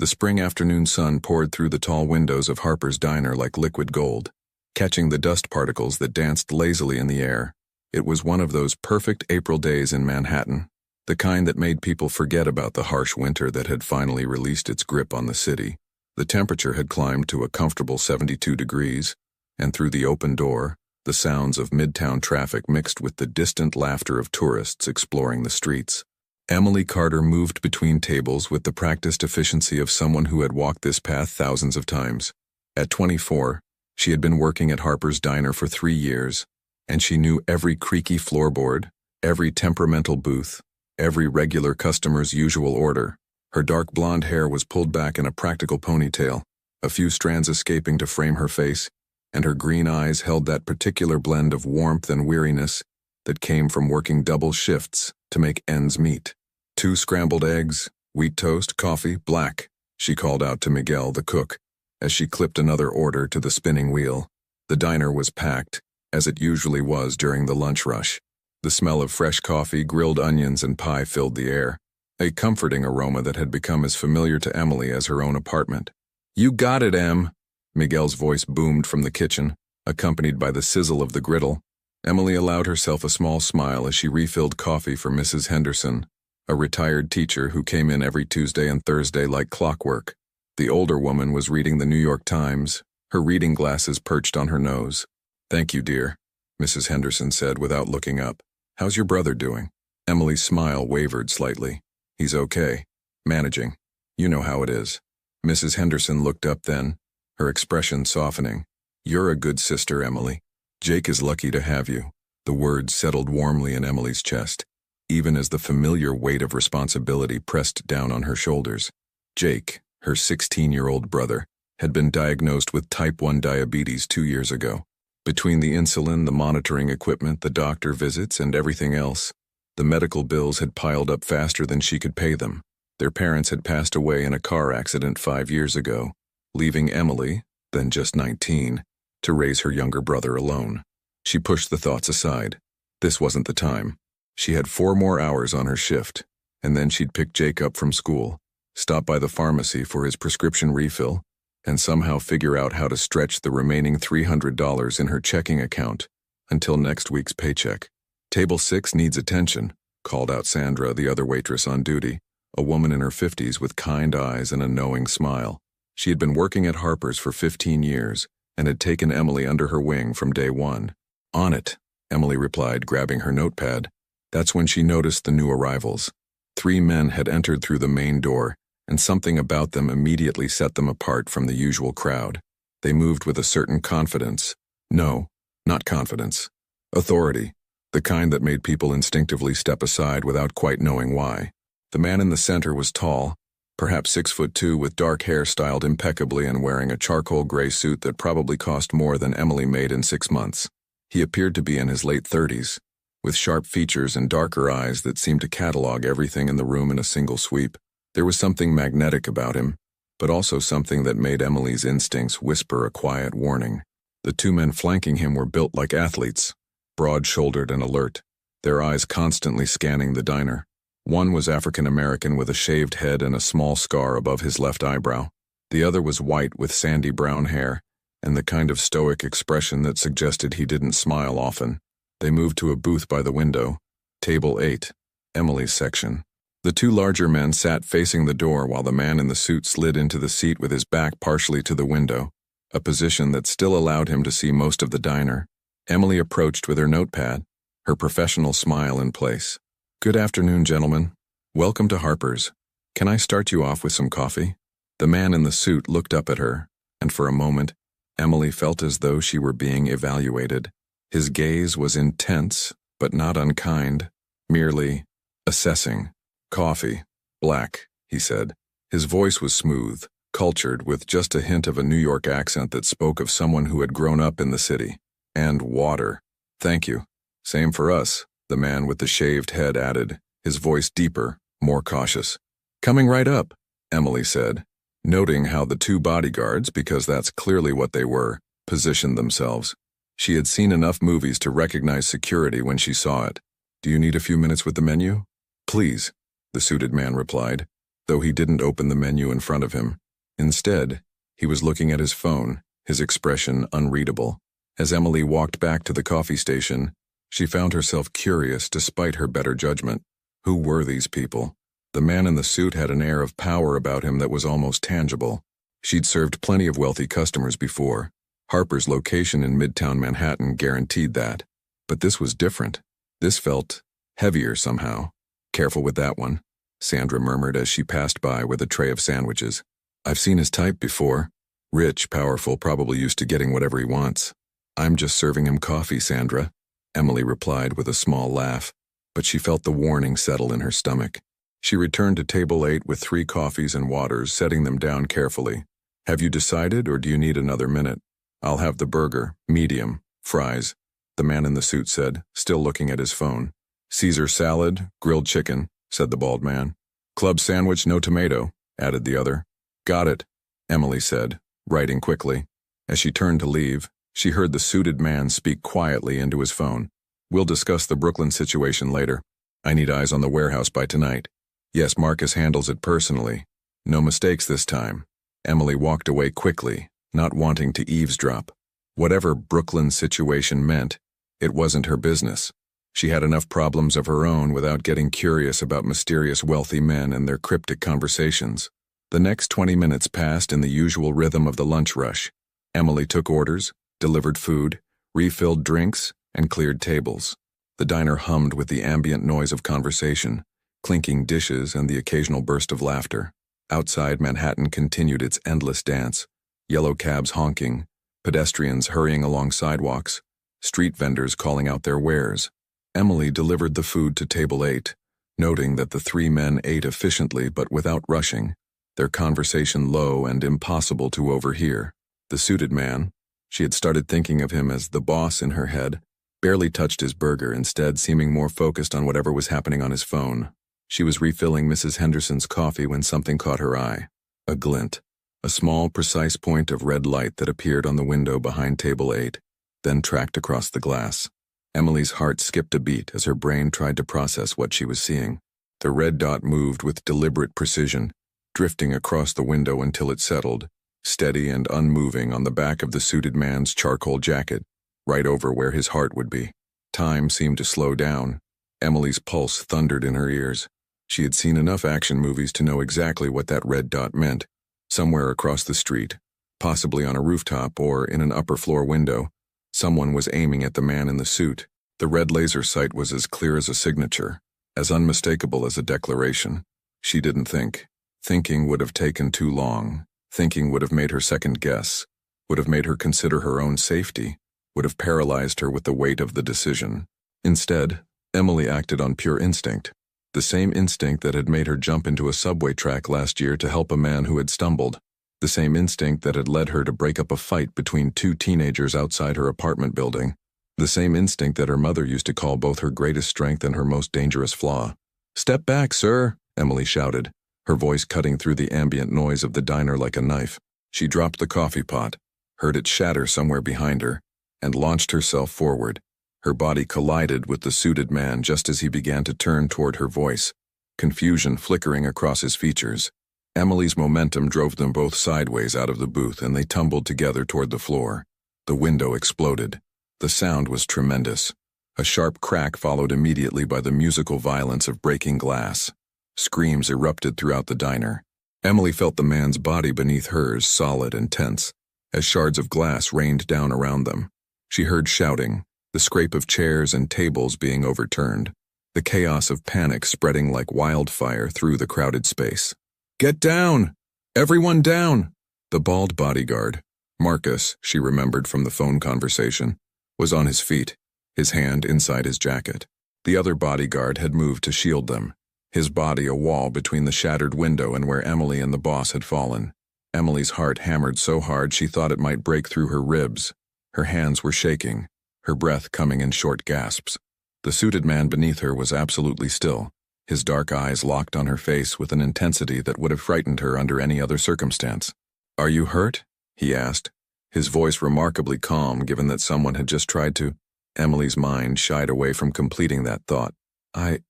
The spring afternoon sun poured through the tall windows of Harper's Diner like liquid gold, catching the dust particles that danced lazily in the air. It was one of those perfect April days in Manhattan, the kind that made people forget about the harsh winter that had finally released its grip on the city. The temperature had climbed to a comfortable 72 degrees, and through the open door, the sounds of midtown traffic mixed with the distant laughter of tourists exploring the streets. Emily Carter moved between tables with the practiced efficiency of someone who had walked this path thousands of times. At 24, she had been working at Harper's Diner for 3 years, and she knew every creaky floorboard, every temperamental booth, every regular customer's usual order. Her dark blonde hair was pulled back in a practical ponytail, a few strands escaping to frame her face, and her green eyes held that particular blend of warmth and weariness that came from working double shifts to make ends meet. 2 scrambled eggs, wheat toast, coffee, black, she called out to Miguel, the cook, as she clipped another order to the spinning wheel. The diner was packed, as it usually was during the lunch rush. The smell of fresh coffee, grilled onions, and pie filled the air, a comforting aroma that had become as familiar to Emily as her own apartment. "You got it, Em," Miguel's voice boomed from the kitchen, accompanied by the sizzle of the griddle. Emily allowed herself a small smile as she refilled coffee for Mrs. Henderson, a retired teacher who came in every Tuesday and Thursday like clockwork. The older woman was reading the New York Times, her reading glasses perched on her nose. "Thank you, dear," Mrs. Henderson said without looking up. "How's your brother doing?" Emily's smile wavered slightly. "He's okay. Managing. You know how it is." Mrs. Henderson looked up then, her expression softening. "You're a good sister, Emily. Jake is lucky to have you." The words settled warmly in Emily's chest, even as the familiar weight of responsibility pressed down on her shoulders. Jake, her 16-year-old brother, had been diagnosed with type 1 diabetes 2 years ago. Between the insulin, the monitoring equipment, the doctor visits, and everything else, the medical bills had piled up faster than she could pay them. Their parents had passed away in a car accident 5 years ago, leaving Emily, then just 19, to raise her younger brother alone. She pushed the thoughts aside. This wasn't the time. She had 4 more hours on her shift, and then she'd pick Jake up from school, stop by the pharmacy for his prescription refill, and somehow figure out how to stretch the remaining $300 in her checking account until next week's paycheck. "Table 6 needs attention," called out Sandra, the other waitress on duty, a woman in her 50s with kind eyes and a knowing smile. She had been working at Harper's for 15 years and had taken Emily under her wing from day one. "On it," Emily replied, grabbing her notepad. That's when she noticed the new arrivals. 3 men had entered through the main door, and something about them immediately set them apart from the usual crowd. They moved with a certain confidence. No, not confidence. Authority, the kind that made people instinctively step aside without quite knowing why. The man in the center was tall, perhaps 6'2", with dark hair styled impeccably and wearing a charcoal gray suit that probably cost more than Emily made in 6 months. He appeared to be in his late 30s, with sharp features and darker eyes that seemed to catalog everything in the room in a single sweep. There was something magnetic about him, but also something that made Emily's instincts whisper a quiet warning. The 2 men flanking him were built like athletes, broad-shouldered and alert, their eyes constantly scanning the diner. One was African-American with a shaved head and a small scar above his left eyebrow. The other was white with sandy brown hair and the kind of stoic expression that suggested he didn't smile often. They moved to a booth by the window, table 8, Emily's section. The 2 larger men sat facing the door while the man in the suit slid into the seat with his back partially to the window, a position that still allowed him to see most of the diner. Emily approached with her notepad, her professional smile in place. "Good afternoon, gentlemen. Welcome to Harper's. Can I start you off with some coffee?" The man in the suit looked up at her, and for a moment, Emily felt as though she were being evaluated. His gaze was intense, but not unkind, merely assessing. "Coffee, black," he said. His voice was smooth, cultured, with just a hint of a New York accent that spoke of someone who had grown up in the city. "And water." "Thank you." "Same for us," the man with the shaved head added, his voice deeper, more cautious. "Coming right up," Emily said, noting how the 2 bodyguards, because that's clearly what they were, positioned themselves. She had seen enough movies to recognize security when she saw it. "Do you need a few minutes with the menu?" "Please," the suited man replied. though he didn't open the menu in front of him. Instead, he was looking at his phone, his expression unreadable. As Emily walked back to the coffee station, she found herself curious despite her better judgment. Who were these people? The man in the suit had an air of power about him that was almost tangible. She'd served plenty of wealthy customers before. Harper's location in Midtown Manhattan guaranteed that. But this was different. This felt heavier somehow. Careful with that one, Sandra murmured as she passed by with a tray of sandwiches. I've seen his type before. Rich, powerful, probably used to getting whatever he wants. I'm just serving him coffee, Sandra, Emily replied with a small laugh, but she felt the warning settle in her stomach. She returned to table 8 with 3 coffees and waters, setting them down carefully. Have you decided, or do you need another minute? I'll have the burger, medium, fries, the man in the suit said, still looking at his phone. Caesar salad, grilled chicken, said the bald man. Club sandwich, no tomato, added the other. Got it, Emily said, writing quickly. As she turned to leave, she heard the suited man speak quietly into his phone. We'll discuss the Brooklyn situation later. I need eyes on the warehouse by tonight. Yes, Marcus handles it personally. No mistakes this time. Emily walked away quickly, not wanting to eavesdrop. Whatever Brooklyn situation meant, it wasn't her business. She had enough problems of her own without getting curious about mysterious wealthy men and their cryptic conversations. The next 20 minutes passed in the usual rhythm of the lunch rush. Emily took orders, delivered food, refilled drinks, and cleared tables. The diner hummed with the ambient noise of conversation, clinking dishes and the occasional burst of laughter. Outside, Manhattan continued its endless dance, yellow cabs honking, pedestrians hurrying along sidewalks, street vendors calling out their wares. Emily delivered the food to table 8, noting that the 3 men ate efficiently but without rushing, their conversation low and impossible to overhear. The suited man, she had started thinking of him as the boss in her head, barely touched his burger, instead seeming more focused on whatever was happening on his phone. She was refilling Mrs. Henderson's coffee when something caught her eye. A glint. A small, precise point of red light that appeared on the window behind table 8, then tracked across the glass. Emily's heart skipped a beat as her brain tried to process what she was seeing. The red dot moved with deliberate precision, drifting across the window until it settled, steady and unmoving on the back of the suited man's charcoal jacket, right over where his heart would be. Time seemed to slow down. Emily's pulse thundered in her ears. She had seen enough action movies to know exactly what that red dot meant. Somewhere across the street, possibly on a rooftop or in an upper floor window, someone was aiming at the man in the suit. The red laser sight was as clear as a signature, as unmistakable as a declaration. She didn't think. Thinking would have taken too long. Thinking would have made her second guess, would have made her consider her own safety, would have paralyzed her with the weight of the decision. Instead, Emily acted on pure instinct. The same instinct that had made her jump into a subway track last year to help a man who had stumbled. The same instinct that had led her to break up a fight between 2 teenagers outside her apartment building. The same instinct that her mother used to call both her greatest strength and her most dangerous flaw. "Step back, sir," Emily shouted, her voice cutting through the ambient noise of the diner like a knife. She dropped the coffee pot, heard it shatter somewhere behind her, and launched herself forward. Her body collided with the suited man just as he began to turn toward her voice, confusion flickering across his features. Emily's momentum drove them both sideways out of the booth, and they tumbled together toward the floor. The window exploded. The sound was tremendous. A sharp crack followed immediately by the musical violence of breaking glass. Screams erupted throughout the diner. Emily felt the man's body beneath hers, solid and tense, as shards of glass rained down around them. She heard shouting, the scrape of chairs and tables being overturned, the chaos of panic spreading like wildfire through the crowded space. "Get down! Everyone down!" The bald bodyguard, Marcus, she remembered from the phone conversation, was on his feet, his hand inside his jacket. The other bodyguard had moved to shield them, his body a wall between the shattered window and where Emily and the boss had fallen. Emily's heart hammered so hard she thought it might break through her ribs. Her hands were shaking, her breath coming in short gasps. The suited man beneath her was absolutely still, his dark eyes locked on her face with an intensity that would have frightened her under any other circumstance. "Are you hurt?" he asked, his voice remarkably calm given that someone had just tried to. Emily's mind shied away from completing that thought. I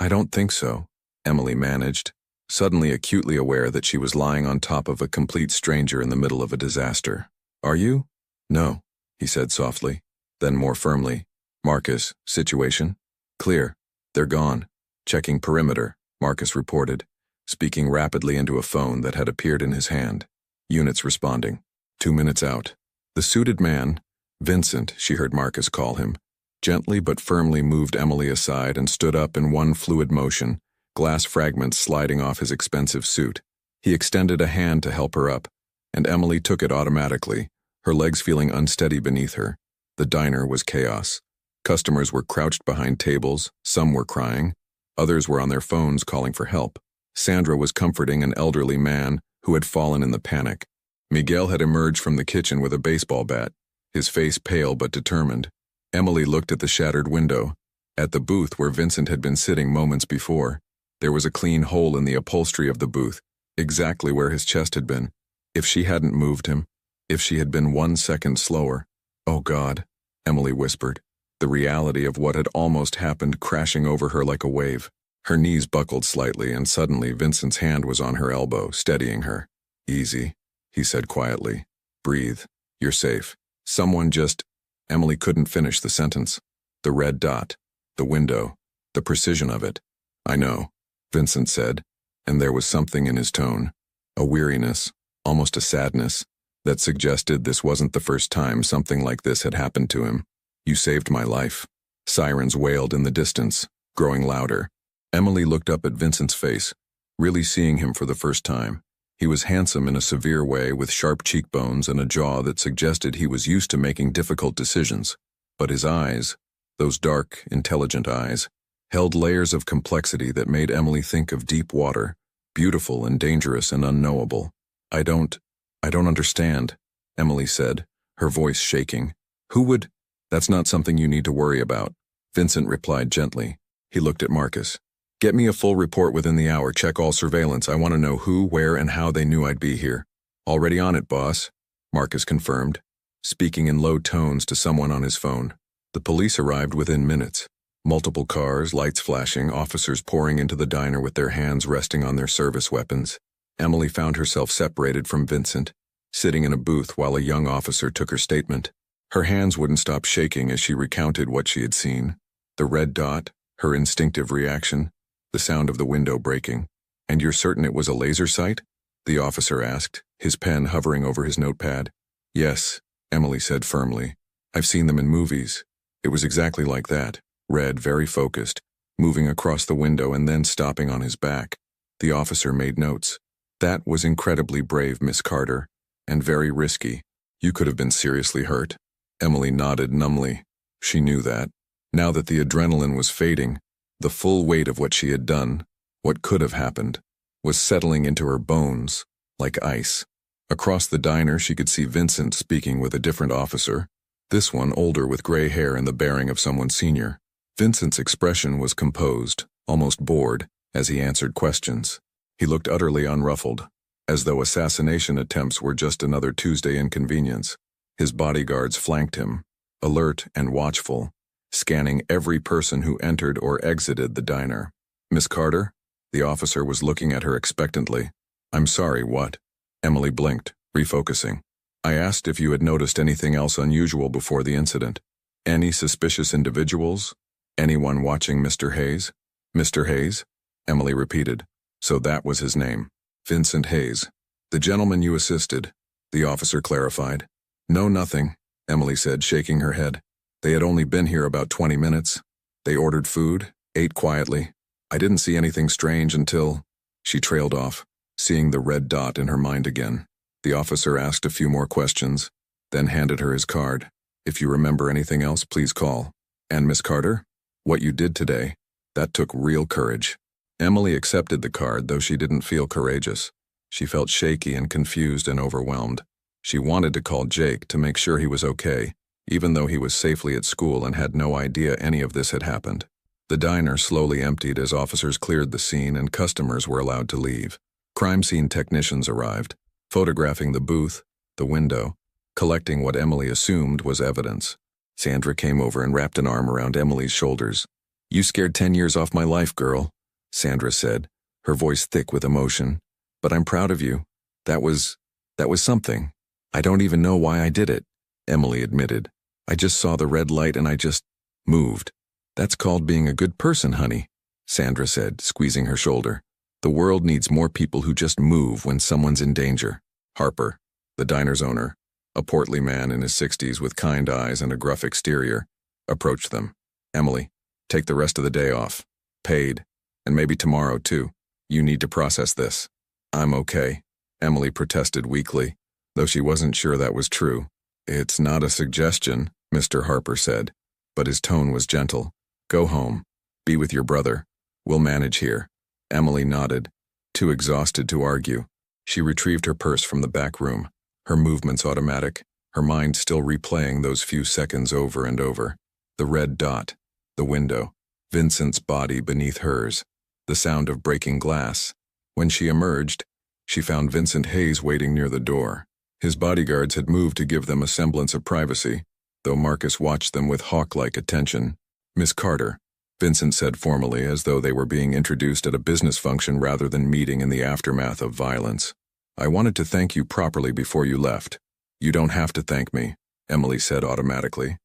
don't think so," Emily managed, suddenly acutely aware that she was lying on top of a complete stranger in the middle of a disaster. Are you? No, he said softly. Then more firmly. Marcus, situation? Clear. They're gone. Checking perimeter, Marcus reported, speaking rapidly into a phone that had appeared in his hand. Units responding. 2 minutes out. The suited man, Vincent, she heard Marcus call him, gently but firmly moved Emily aside and stood up in one fluid motion, glass fragments sliding off his expensive suit. He extended a hand to help her up, and Emily took it automatically, her legs feeling unsteady beneath her. The diner was chaos. Customers were crouched behind tables, some were crying, others were on their phones calling for help. Sandra was comforting an elderly man who had fallen in the panic. Miguel had emerged from the kitchen with a baseball bat, his face pale but determined. Emily looked at the shattered window, at the booth where Vincent had been sitting moments before. There was a clean hole in the upholstery of the booth, exactly where his chest had been. If she hadn't moved him, if she had been 1 second slower. Oh God, Emily whispered, the reality of what had almost happened crashing over her like a wave. Her knees buckled slightly, and suddenly Vincent's hand was on her elbow, steadying her. Easy, he said quietly. Breathe. You're safe. Someone just... Emily couldn't finish the sentence. The red dot, the window, the precision of it. I know, Vincent said, and there was something in his tone, a weariness, almost a sadness, that suggested this wasn't the first time something like this had happened to him. You saved my life. Sirens wailed in the distance, growing louder. Emily looked up at Vincent's face, really seeing him for the first time. He was handsome in a severe way, with sharp cheekbones and a jaw that suggested he was used to making difficult decisions. But his eyes, those dark, intelligent eyes, held layers of complexity that made Emily think of deep water, beautiful and dangerous and unknowable. I don't understand, Emily said, her voice shaking. Who would? That's not something you need to worry about, Vincent replied gently. He looked at Marcus. Get me a full report within the hour. Check all surveillance. I want to know who, where, and how they knew I'd be here. Already on it, boss, Marcus confirmed, speaking in low tones to someone on his phone. The police arrived within minutes. Multiple cars, lights flashing, officers pouring into the diner with their hands resting on their service weapons. Emily found herself separated from Vincent, sitting in a booth while a young officer took her statement. Her hands wouldn't stop shaking as she recounted what she had seen. The red dot, her instinctive reaction, the sound of the window breaking. And you're certain it was a laser sight? The officer asked, his pen hovering over his notepad. Yes, Emily said firmly. I've seen them in movies. It was exactly like that, red, very focused, moving across the window and then stopping on his back. The officer made notes. That was incredibly brave, Miss Carter, and very risky. You could have been seriously hurt. Emily nodded numbly. She knew that. Now that the adrenaline was fading, the full weight of what she had done, what could have happened, was settling into her bones, like ice. Across the diner, she could see Vincent speaking with a different officer, this one older with gray hair and the bearing of someone senior. Vincent's expression was composed, almost bored, as he answered questions. He looked utterly unruffled, as though assassination attempts were just another Tuesday inconvenience. His bodyguards flanked him, alert and watchful, scanning every person who entered or exited the diner. Miss Carter? The officer was looking at her expectantly. I'm sorry, what? Emily blinked, refocusing. I asked if you had noticed anything else unusual before the incident. Any suspicious individuals? Anyone watching Mr. Hayes? Mr. Hayes? Emily repeated. So that was his name. Vincent Hayes. The gentleman you assisted, the officer clarified. No, nothing, Emily said, shaking her head. They had only been here about 20 minutes. They ordered food, ate quietly. I didn't see anything strange until... She trailed off, seeing the red dot in her mind again. The officer asked a few more questions, then handed her his card. If you remember anything else, please call. And Miss Carter, what you did today, that took real courage. Emily accepted the card, though she didn't feel courageous. She felt shaky and confused and overwhelmed. She wanted to call Jake to make sure he was okay, even though he was safely at school and had no idea any of this had happened. The diner slowly emptied as officers cleared the scene and customers were allowed to leave. Crime scene technicians arrived, photographing the booth, the window, collecting what Emily assumed was evidence. Sandra came over and wrapped an arm around Emily's shoulders. You scared 10 years off my life, girl, Sandra said, her voice thick with emotion. "But I'm proud of you. That was something. I don't even know why I did it," Emily admitted. "I just saw the red light and I just moved." "That's called being a good person, honey," Sandra said, squeezing her shoulder. "The world needs more people who just move when someone's in danger." Harper, the diner's owner, a portly man in his 60s with kind eyes and a gruff exterior, approached them. "Emily, take the rest of the day off. Paid. And maybe tomorrow, too. You need to process this." "I'm okay," Emily protested weakly, though she wasn't sure that was true. "It's not a suggestion," Mr. Harper said, but his tone was gentle. "Go home. Be with your brother. We'll manage here." Emily nodded, too exhausted to argue. She retrieved her purse from the back room, her movements automatic, her mind still replaying those few seconds over and over. The red dot, the window, Vincent's body beneath hers, the sound of breaking glass. When she emerged, she found Vincent Hayes waiting near the door. His bodyguards had moved to give them a semblance of privacy, though Marcus watched them with hawk-like attention. "Miss Carter," Vincent said formally, as though they were being introduced at a business function rather than meeting in the aftermath of violence. "I wanted to thank you properly before you left." "You don't have to thank me," Emily said automatically.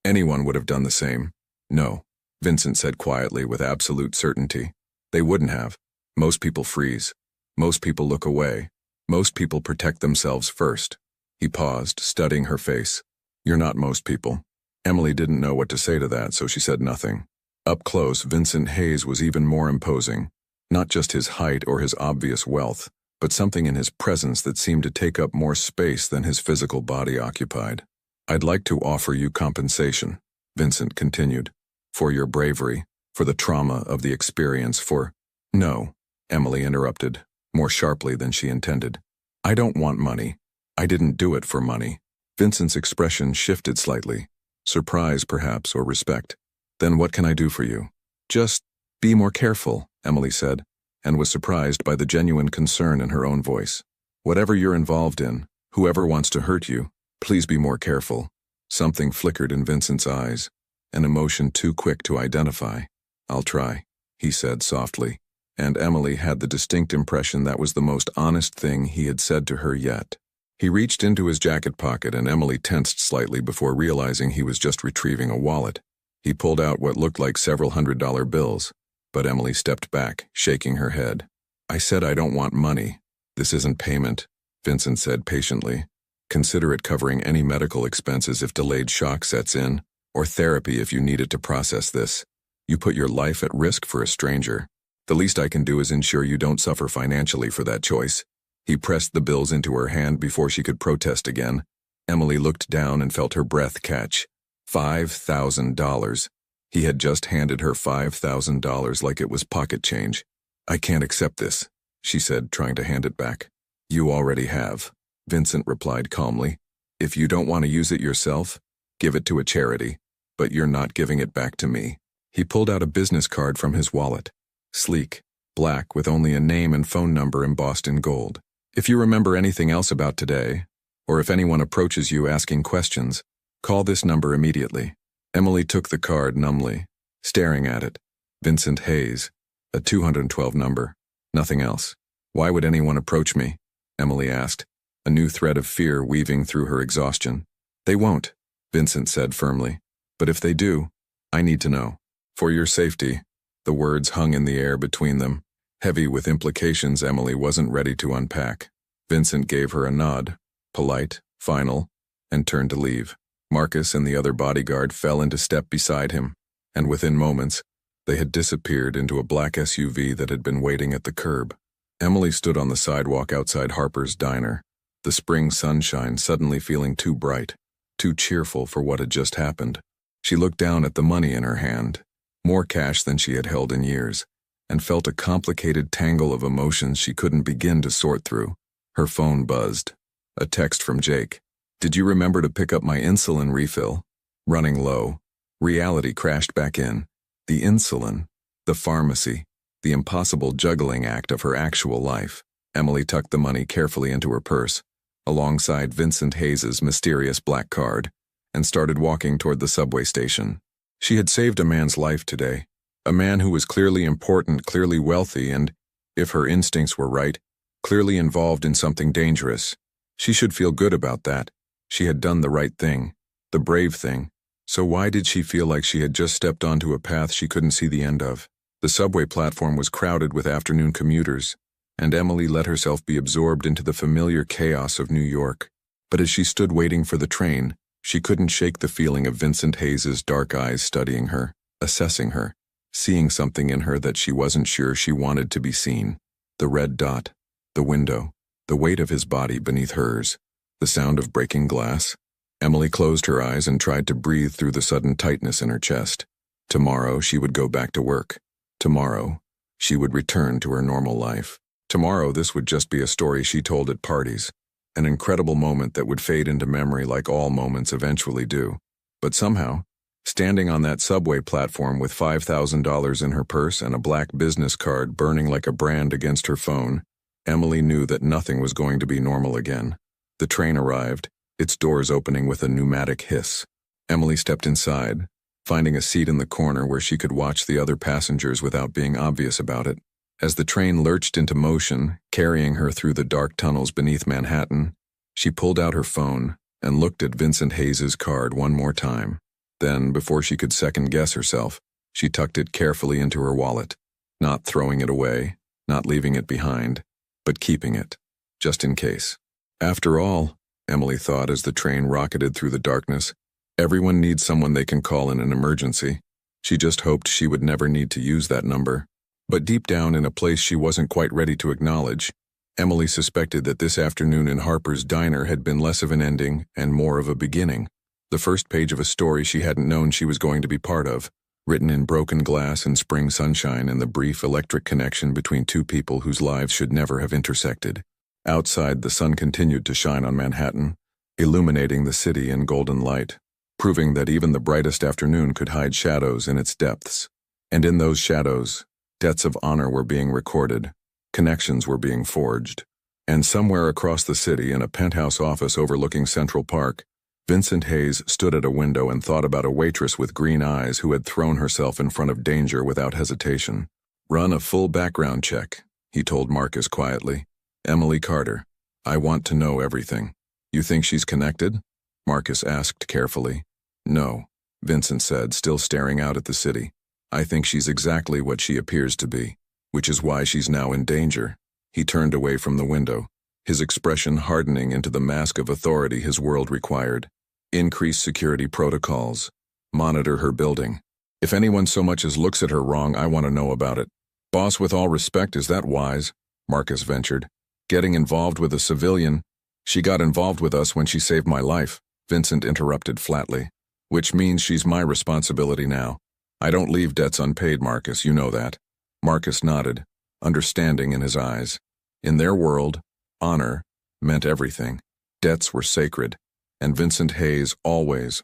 Anyone would have done the same." "No," Vincent said quietly with absolute certainty. "They wouldn't have. Most people freeze. Most people look away. Most people protect themselves first." He paused, studying her face. "You're not most people." Emily didn't know what to say to that, so she said nothing. Up close, Vincent Hayes was even more imposing. Not just his height or his obvious wealth, but something in his presence that seemed to take up more space than his physical body occupied. "I'd like to offer you compensation," Vincent continued, "for your bravery, for the trauma of the experience, for—" "No," Emily interrupted, more sharply than she intended. "I don't want money. I didn't do it for money." Vincent's expression shifted slightly, surprise perhaps, or respect. "Then what can I do for you?" "Just be more careful," Emily said, and was surprised by the genuine concern in her own voice. "Whatever you're involved in, whoever wants to hurt you, please be more careful." Something flickered in Vincent's eyes, an emotion too quick to identify. "I'll try," he said softly, and Emily had the distinct impression that was the most honest thing he had said to her yet. He reached into his jacket pocket and Emily tensed slightly before realizing he was just retrieving a wallet. He pulled out what looked like several $100 bills, but Emily stepped back, shaking her head. "I said I don't want money. This isn't payment," Vincent said patiently. "Consider it covering any medical expenses if delayed shock sets in, or therapy if you need it to process this. You put your life at risk for a stranger. The least I can do is ensure you don't suffer financially for that choice." He pressed the bills into her hand before she could protest again. Emily looked down and felt her breath catch. $5,000. He had just handed her $5,000 like it was pocket change. "I can't accept this," she said, trying to hand it back. "You already have," Vincent replied calmly. "If you don't want to use it yourself, give it to a charity, but you're not giving it back to me." He pulled out a business card from his wallet. Sleek, black with only a name and phone number embossed in gold. "If you remember anything else about today, or if anyone approaches you asking questions, call this number immediately." Emily took the card numbly, staring at it. Vincent Hayes, a 212 number, nothing else. "Why would anyone approach me?" Emily asked, a new thread of fear weaving through her exhaustion. "They won't," Vincent said firmly. "But if they do, I need to know. For your safety." The words hung in the air between them, heavy with implications Emily wasn't ready to unpack. Vincent gave her a nod, polite, final, and turned to leave. Marcus and the other bodyguard fell into step beside him, and within moments, they had disappeared into a black SUV that had been waiting at the curb. Emily stood on the sidewalk outside Harper's diner, the spring sunshine suddenly feeling too bright, too cheerful for what had just happened. She looked down at the money in her hand, more cash than she had held in years, and felt a complicated tangle of emotions she couldn't begin to sort through. Her phone buzzed. A text from Jake. "Did you remember to pick up my insulin refill?" Running low, reality crashed back in. The insulin, the pharmacy, the impossible juggling act of her actual life. Emily tucked the money carefully into her purse, alongside Vincent Hayes's mysterious black card, and started walking toward the subway station. She had saved a man's life today, A man who was clearly important, clearly wealthy, and, if her instincts were right, clearly involved in something dangerous. She should feel good about that. She had done the right thing, the brave thing. So why did she feel like she had just stepped onto a path she couldn't see the end of? The subway platform was crowded with afternoon commuters, and Emily let herself be absorbed into the familiar chaos of New York. But as she stood waiting for the train, she couldn't shake the feeling of Vincent Hayes's dark eyes studying her, assessing her, seeing something in her that she wasn't sure she wanted to be seen. The red dot, the window, the weight of his body beneath hers, the sound of breaking glass. Emily closed her eyes and tried to breathe through the sudden tightness in her chest. Tomorrow she would go back to work. Tomorrow she would return to her normal life. Tomorrow this would just be a story she told at parties, an incredible moment that would fade into memory like all moments eventually do. But somehow, standing on that subway platform with $5,000 in her purse and a black business card burning like a brand against her phone, Emily knew that nothing was going to be normal again. The train arrived, its doors opening with a pneumatic hiss. Emily stepped inside, finding a seat in the corner where she could watch the other passengers without being obvious about it. As the train lurched into motion, carrying her through the dark tunnels beneath Manhattan, she pulled out her phone and looked at Vincent Hayes's card one more time. Then, before she could second-guess herself, she tucked it carefully into her wallet, not throwing it away, not leaving it behind, but keeping it, just in case. After all, Emily thought as the train rocketed through the darkness, everyone needs someone they can call in an emergency. She just hoped she would never need to use that number. But deep down in a place she wasn't quite ready to acknowledge, Emily suspected that this afternoon in Harper's diner had been less of an ending and more of a beginning. The first page of a story she hadn't known she was going to be part of, written in broken glass and spring sunshine and the brief electric connection between two people whose lives should never have intersected. Outside, the sun continued to shine on Manhattan, illuminating the city in golden light, proving that even the brightest afternoon could hide shadows in its depths. And in those shadows, debts of honor were being recorded, connections were being forged. And somewhere across the city, in a penthouse office overlooking Central Park, Vincent Hayes stood at a window and thought about a waitress with green eyes who had thrown herself in front of danger without hesitation. "Run a full background check," he told Marcus quietly. "Emily Carter, I want to know everything." "You think she's connected?" Marcus asked carefully. "No," Vincent said, still staring out at the city. "I think she's exactly what she appears to be, which is why she's now in danger." He turned away from the window, his expression hardening into the mask of authority his world required. Increase security protocols. Monitor her building. If anyone so much as looks at her wrong, I want to know about it. "Boss, with all respect, is that wise?" Marcus ventured. "Getting involved with a civilian—" "She got involved with us when she saved my life," Vincent interrupted flatly. "Which means she's my responsibility now. I don't leave debts unpaid, Marcus, you know that." Marcus nodded, understanding in his eyes. In their world, honor meant everything. Debts were sacred, and Vincent Hayes always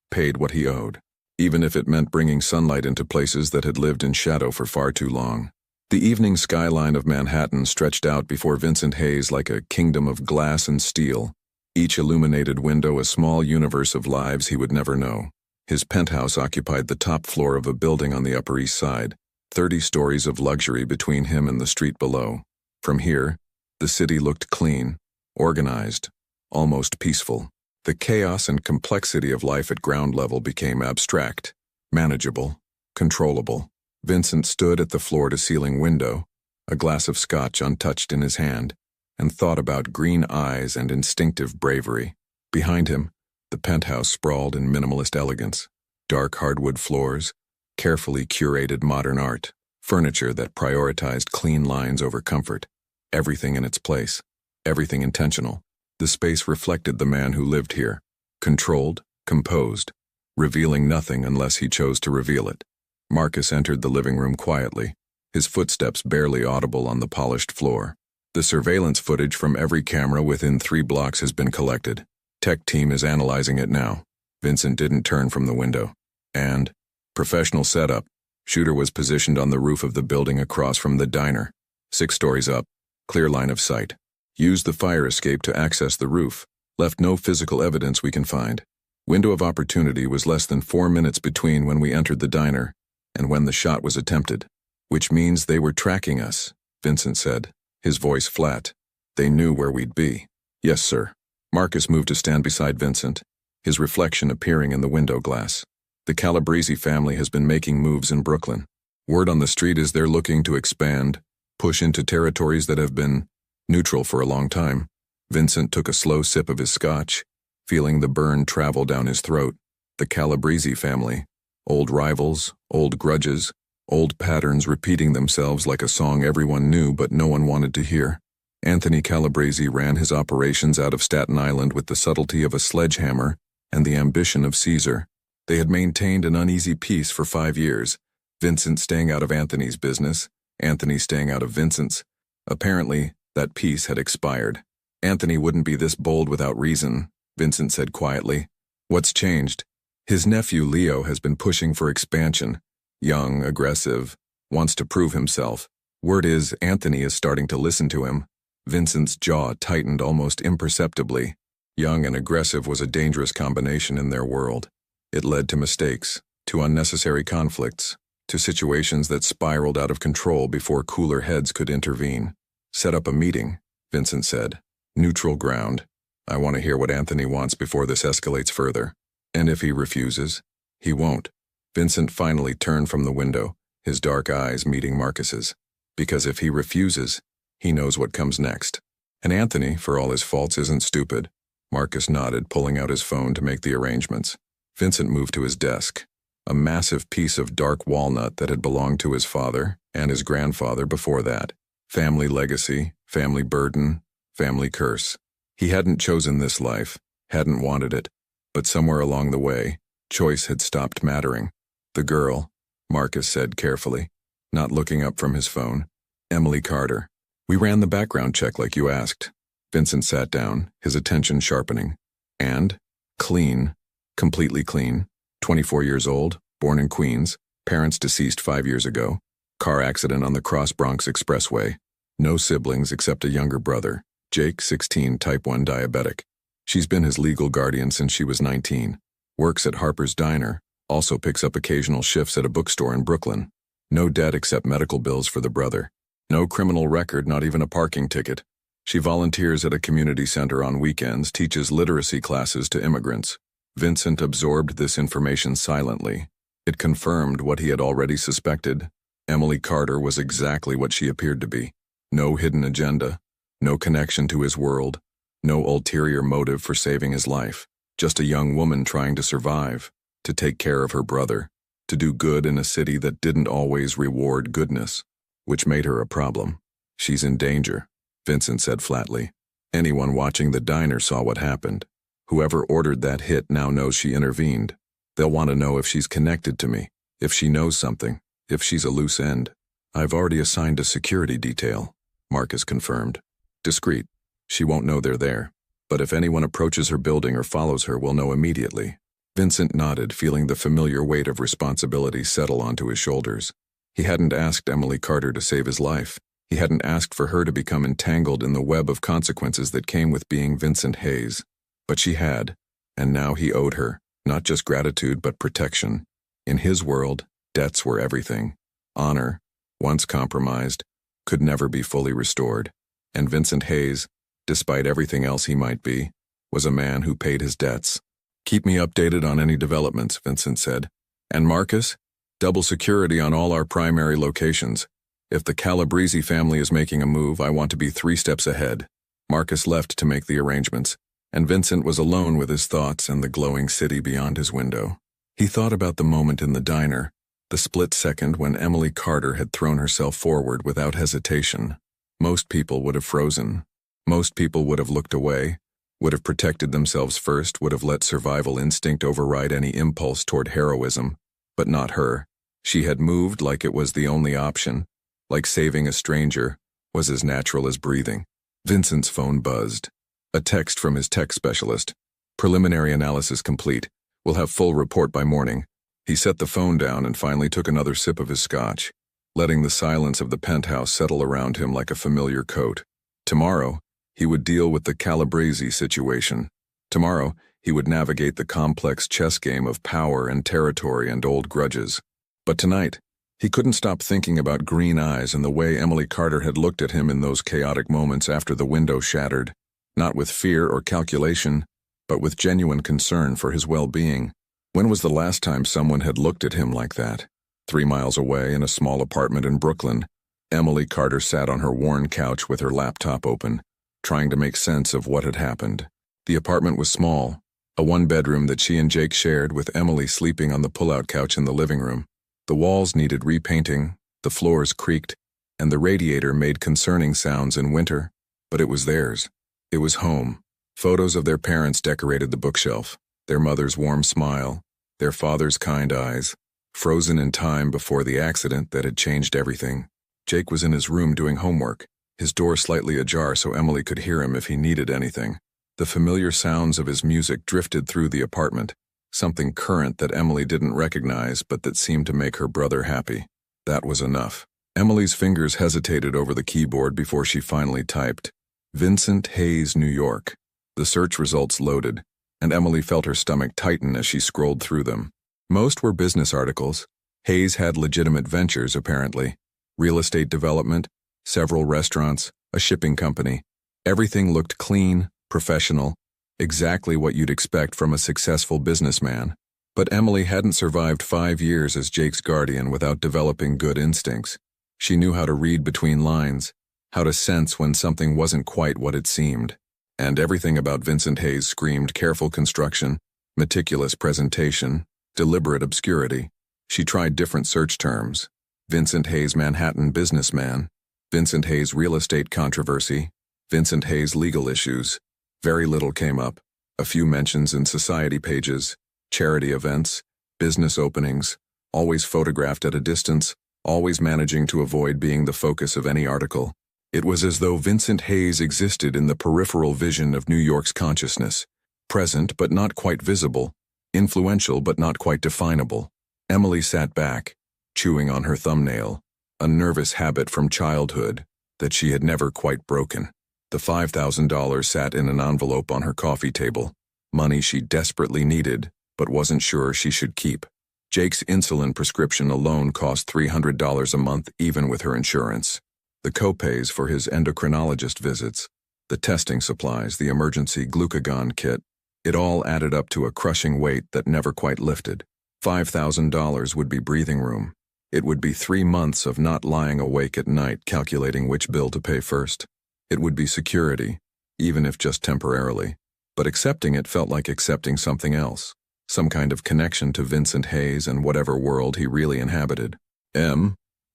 paid what he owed, even if it meant bringing sunlight into places that had lived in shadow for far too long. The evening skyline of Manhattan stretched out before Vincent Hayes like a kingdom of glass and steel, each illuminated window a small universe of lives he would never know. His penthouse occupied the top floor of a building on the Upper East Side, 30 stories of luxury between him and the street below. From here, the city looked clean, organized, almost peaceful. The chaos and complexity of life at ground level became abstract, manageable, controllable. Vincent stood at the floor-to-ceiling window, a glass of scotch untouched in his hand, and thought about green eyes and instinctive bravery. Behind him, the penthouse sprawled in minimalist elegance. Dark hardwood floors, carefully curated modern art, furniture that prioritized clean lines over comfort. Everything in its place, everything intentional. The space reflected the man who lived here, controlled, composed, revealing nothing unless he chose to reveal it. Marcus entered the living room quietly, his footsteps barely audible on the polished floor. "The surveillance footage from every camera within 3 blocks has been collected. Tech team is analyzing it now." Vincent didn't turn from the window. "And professional setup. Shooter was positioned on the roof of the building across from the diner. 6 stories up, clear line of sight. Used the fire escape to access the roof. Left no physical evidence we can find. Window of opportunity was less than 4 minutes between when we entered the diner and when the shot was attempted. Which means they were tracking us, Vincent said, his voice flat. They knew where we'd be. Yes, sir. Marcus moved to stand beside Vincent, his reflection appearing in the window glass. The Calabrese family has been making moves in Brooklyn. Word on the street is they're looking to expand, push into territories that have been neutral for a long time. Vincent took a slow sip of his scotch, feeling the burn travel down his throat. The Calabrese family. Old rivals, old grudges, old patterns repeating themselves like a song everyone knew but no one wanted to hear. Anthony Calabrese ran his operations out of Staten Island with the subtlety of a sledgehammer and the ambition of Caesar. They had maintained an uneasy peace for 5 years, Vincent staying out of Anthony's business, Anthony staying out of Vincent's. Apparently, that peace had expired. Anthony wouldn't be this bold without reason, Vincent said quietly. What's changed? His nephew Leo has been pushing for expansion. Young, aggressive, wants to prove himself. Word is Anthony is starting to listen to him. Vincent's jaw tightened almost imperceptibly. Young and aggressive was a dangerous combination in their world. It led to mistakes, to unnecessary conflicts, to situations that spiraled out of control before cooler heads could intervene. Set up a meeting, Vincent said. Neutral ground. I want to hear what Anthony wants before this escalates further. And if he refuses, he won't. Vincent finally turned from the window, his dark eyes meeting Marcus's. Because if he refuses, he knows what comes next. And Anthony, for all his faults, isn't stupid. Marcus nodded, pulling out his phone to make the arrangements. Vincent moved to his desk. A massive piece of dark walnut that had belonged to his father and his grandfather before that. Family legacy, family burden, family curse. He hadn't chosen this life, hadn't wanted it, but somewhere along the way, choice had stopped mattering. The girl, Marcus said carefully, not looking up from his phone. Emily Carter. We ran the background check like you asked. Vincent sat down, his attention sharpening. And? Clean. Completely clean. 24 years old, born in Queens, parents deceased 5 years ago. Car accident on the Cross Bronx Expressway. No siblings except a younger brother, Jake, 16, type 1 diabetic. She's been his legal guardian since she was 19. Works at Harper's Diner, also picks up occasional shifts at a bookstore in Brooklyn. No debt except medical bills for the brother. No criminal record, not even a parking ticket. She volunteers at a community center on weekends, teaches literacy classes to immigrants. Vincent absorbed this information silently. It confirmed what he had already suspected. Emily Carter was exactly what she appeared to be. No hidden agenda, no connection to his world, no ulterior motive for saving his life. Just a young woman trying to survive, to take care of her brother, to do good in a city that didn't always reward goodness, which made her a problem. She's in danger, Vincent said flatly. Anyone watching the diner saw what happened. Whoever ordered that hit now knows she intervened. They'll want to know if she's connected to me, if she knows something, if she's a loose end. I've already assigned a security detail, Marcus confirmed. Discreet. She won't know they're there. But if anyone approaches her building or follows her, we'll know immediately. Vincent nodded, feeling the familiar weight of responsibility settle onto his shoulders. He hadn't asked Emily Carter to save his life. He hadn't asked for her to become entangled in the web of consequences that came with being Vincent Hayes. But she had, and now he owed her, not just gratitude but protection. In his world, debts were everything. Honor, once compromised, could never be fully restored. And Vincent Hayes, despite everything else he might be, was a man who paid his debts. Keep me updated on any developments, Vincent said. And Marcus, double security on all our primary locations. If the Calabrese family is making a move, I want to be 3 steps ahead. Marcus left to make the arrangements, and Vincent was alone with his thoughts and the glowing city beyond his window. He thought about the moment in the diner, the split second when Emily Carter had thrown herself forward without hesitation. Most people would have frozen. Most people would have looked away, would have protected themselves first, would have let survival instinct override any impulse toward heroism. But not her. She had moved like it was the only option, like saving a stranger was as natural as breathing. Vincent's phone buzzed. A text from his tech specialist. Preliminary analysis complete. We'll have full report by morning. He set the phone down and finally took another sip of his scotch, letting the silence of the penthouse settle around him like a familiar coat. Tomorrow, he would deal with the Calabrese situation. Tomorrow, he would navigate the complex chess game of power and territory and old grudges. But tonight, he couldn't stop thinking about green eyes and the way Emily Carter had looked at him in those chaotic moments after the window shattered, not with fear or calculation, but with genuine concern for his well-being. When was the last time someone had looked at him like that? 3 miles away in a small apartment in Brooklyn, Emily Carter sat on her worn couch with her laptop open, trying to make sense of what had happened. The apartment was small, a one-bedroom that she and Jake shared, with Emily sleeping on the pull-out couch in the living room. The walls needed repainting, the floors creaked, and the radiator made concerning sounds in winter, but it was theirs. It was home. Photos of their parents decorated the bookshelf, their mother's warm smile, their father's kind eyes, frozen in time before the accident that had changed everything. Jake was in his room doing homework, his door slightly ajar so Emily could hear him if he needed anything. The familiar sounds of his music drifted through the apartment, something current that Emily didn't recognize but that seemed to make her brother happy. That was enough. Emily's fingers hesitated over the keyboard before she finally typed, Vincent Hayes, New York. The search results loaded, and Emily felt her stomach tighten as she scrolled through them. Most were business articles. Hayes had legitimate ventures, apparently. Real estate development, several restaurants, a shipping company. Everything looked clean, professional, exactly what you'd expect from a successful businessman. But Emily hadn't survived 5 years as Jake's guardian without developing good instincts. She knew how to read between lines, how to sense when something wasn't quite what it seemed. And everything about Vincent Hayes screamed careful construction, meticulous presentation, deliberate obscurity. She tried different search terms. Vincent Hayes Manhattan businessman, Vincent Hayes real estate controversy, Vincent Hayes legal issues. Very little came up. A few mentions in society pages, charity events, business openings, always photographed at a distance, always managing to avoid being the focus of any article. It was as though Vincent Hayes existed in the peripheral vision of New York's consciousness, present but not quite visible, influential but not quite definable. Emily sat back, chewing on her thumbnail, a nervous habit from childhood that she had never quite broken. The $5,000 sat in an envelope on her coffee table, money she desperately needed but wasn't sure she should keep. Jake's insulin prescription alone cost $300 a month even with her insurance. The copays for his endocrinologist visits, the testing supplies, the emergency glucagon kit, it all added up to a crushing weight that never quite lifted. $5,000 would be breathing room. It would be 3 months of not lying awake at night calculating which bill to pay first. It would be security, even if just temporarily. But accepting it felt like accepting something else, some kind of connection to Vincent Hayes and whatever world he really inhabited.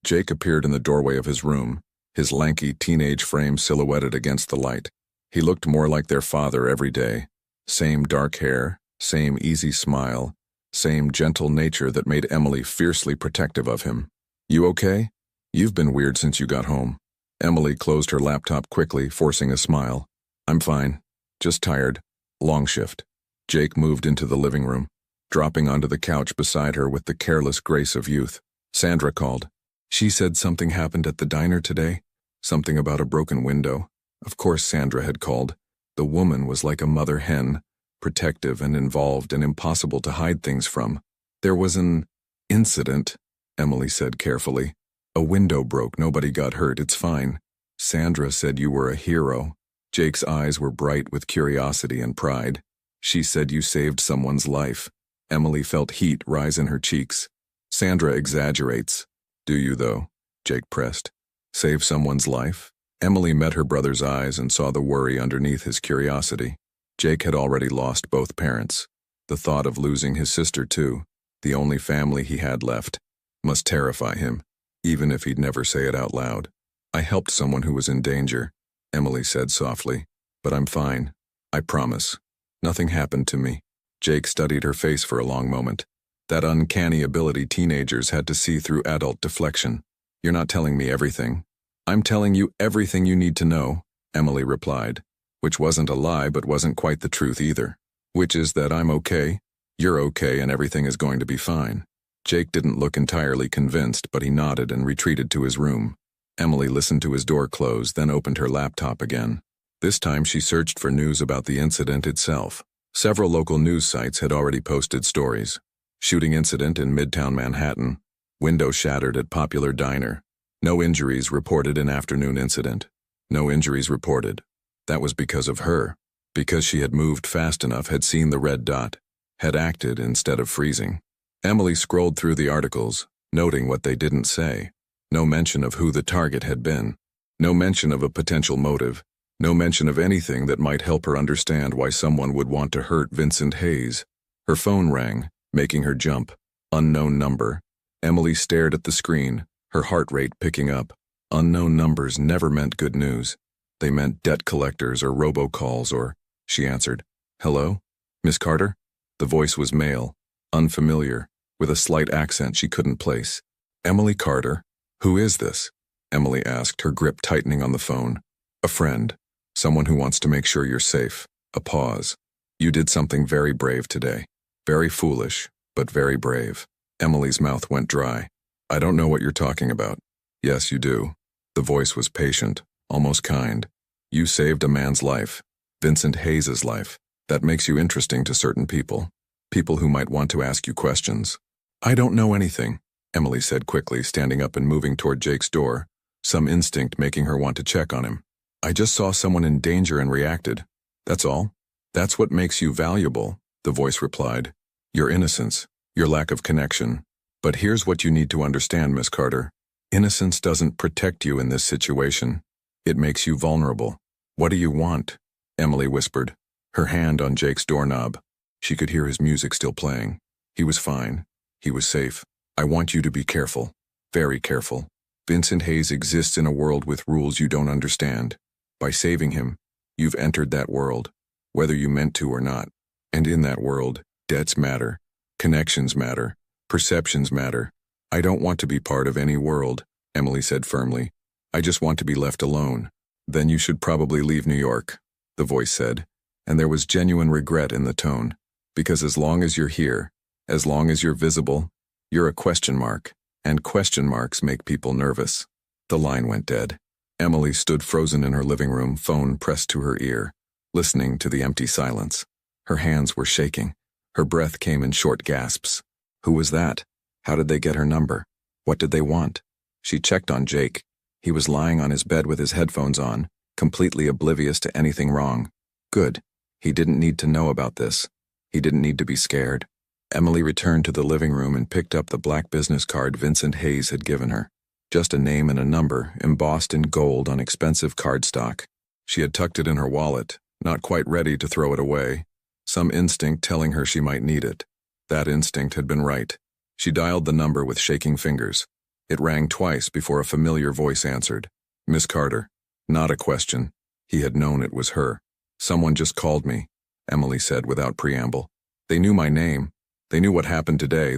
Jake appeared in the doorway of his room, his lanky teenage frame silhouetted against the light. He looked more like their father every day. Same dark hair, same easy smile, same gentle nature that made Emily fiercely protective of him. You okay? You've been weird since you got home. Emily closed her laptop quickly, forcing a smile. I'm fine. Just tired. Long shift. Jake moved into the living room, dropping onto the couch beside her with the careless grace of youth. Sandra called. She said something happened at the diner today. Something about a broken window. Of course Sandra had called. The woman was like a mother hen, protective and involved and impossible to hide things from. There was an incident, Emily said carefully. A window broke, nobody got hurt, it's fine. Sandra said you were a hero. Jake's eyes were bright with curiosity and pride. She said you saved someone's life. Emily felt heat rise in her cheeks. Sandra exaggerates. Do you, though? Jake pressed. Save someone's life? Emily met her brother's eyes and saw the worry underneath his curiosity. Jake had already lost both parents. The thought of losing his sister, too, the only family he had left, must terrify him, even if he'd never say it out loud. I helped someone who was in danger, Emily said softly. But I'm fine. I promise. Nothing happened to me. Jake studied her face for a long moment. That uncanny ability teenagers had to see through adult deflection. You're not telling me everything. I'm telling you everything you need to know, Emily replied, which wasn't a lie but wasn't quite the truth either. Which is that I'm okay, you're okay, and everything is going to be fine. Jake didn't look entirely convinced, but he nodded and retreated to his room. Emily listened to his door close, then opened her laptop again. This time she searched for news about the incident itself. Several local news sites had already posted stories. Shooting incident in Midtown Manhattan. Window shattered at popular diner. No injuries reported in afternoon incident. No injuries reported. That was because of her. Because she had moved fast enough, had seen the red dot, had acted instead of freezing. Emily scrolled through the articles, noting what they didn't say. No mention of who the target had been. No mention of a potential motive. No mention of anything that might help her understand why someone would want to hurt Vincent Hayes. Her phone rang, making her jump. Unknown number. Emily stared at the screen, her heart rate picking up. Unknown numbers never meant good news. They meant debt collectors or robocalls or... She answered. Hello? Miss Carter? The voice was male, unfamiliar, with a slight accent she couldn't place. Emily Carter? Who is this? Emily asked, her grip tightening on the phone. A friend. Someone who wants to make sure you're safe. A pause. You did something very brave today. Very foolish, but very brave. Emily's mouth went dry. I don't know what you're talking about. Yes, you do. The voice was patient, almost kind. You saved a man's life. Vincent Hayes's life. That makes you interesting to certain people. People who might want to ask you questions. I don't know anything, Emily said quickly, standing up and moving toward Jake's door, some instinct making her want to check on him. I just saw someone in danger and reacted. That's all. That's what makes you valuable, the voice replied. Your innocence, your lack of connection. But here's what you need to understand, Miss Carter. Innocence doesn't protect you in this situation. It makes you vulnerable. What do you want? Emily whispered, her hand on Jake's doorknob. She could hear his music still playing. He was fine. He was safe. I want you to be careful. Very careful. Vincent Hayes exists in a world with rules you don't understand. By saving him, you've entered that world, whether you meant to or not. And in that world, debts matter. Connections matter. Perceptions matter. I don't want to be part of any world, Emily said firmly. I just want to be left alone. Then you should probably leave New York, the voice said, and there was genuine regret in the tone. Because as long as you're here, as long as you're visible, you're a question mark, and question marks make people nervous. The line went dead. Emily stood frozen in her living room, phone pressed to her ear, listening to the empty silence. Her hands were shaking. Her breath came in short gasps. Who was that? How did they get her number? What did they want? She checked on Jake. He was lying on his bed with his headphones on, completely oblivious to anything wrong. Good. He didn't need to know about this. He didn't need to be scared. Emily returned to the living room and picked up the black business card Vincent Hayes had given her. Just a name and a number, embossed in gold on expensive cardstock. She had tucked it in her wallet, not quite ready to throw it away. Some instinct telling her she might need it. That instinct had been right. She dialed the number with shaking fingers. It rang twice before a familiar voice answered. Miss Carter. Not a question. He had known it was her. Someone just called me, Emily said without preamble. They knew my name. They knew what happened today.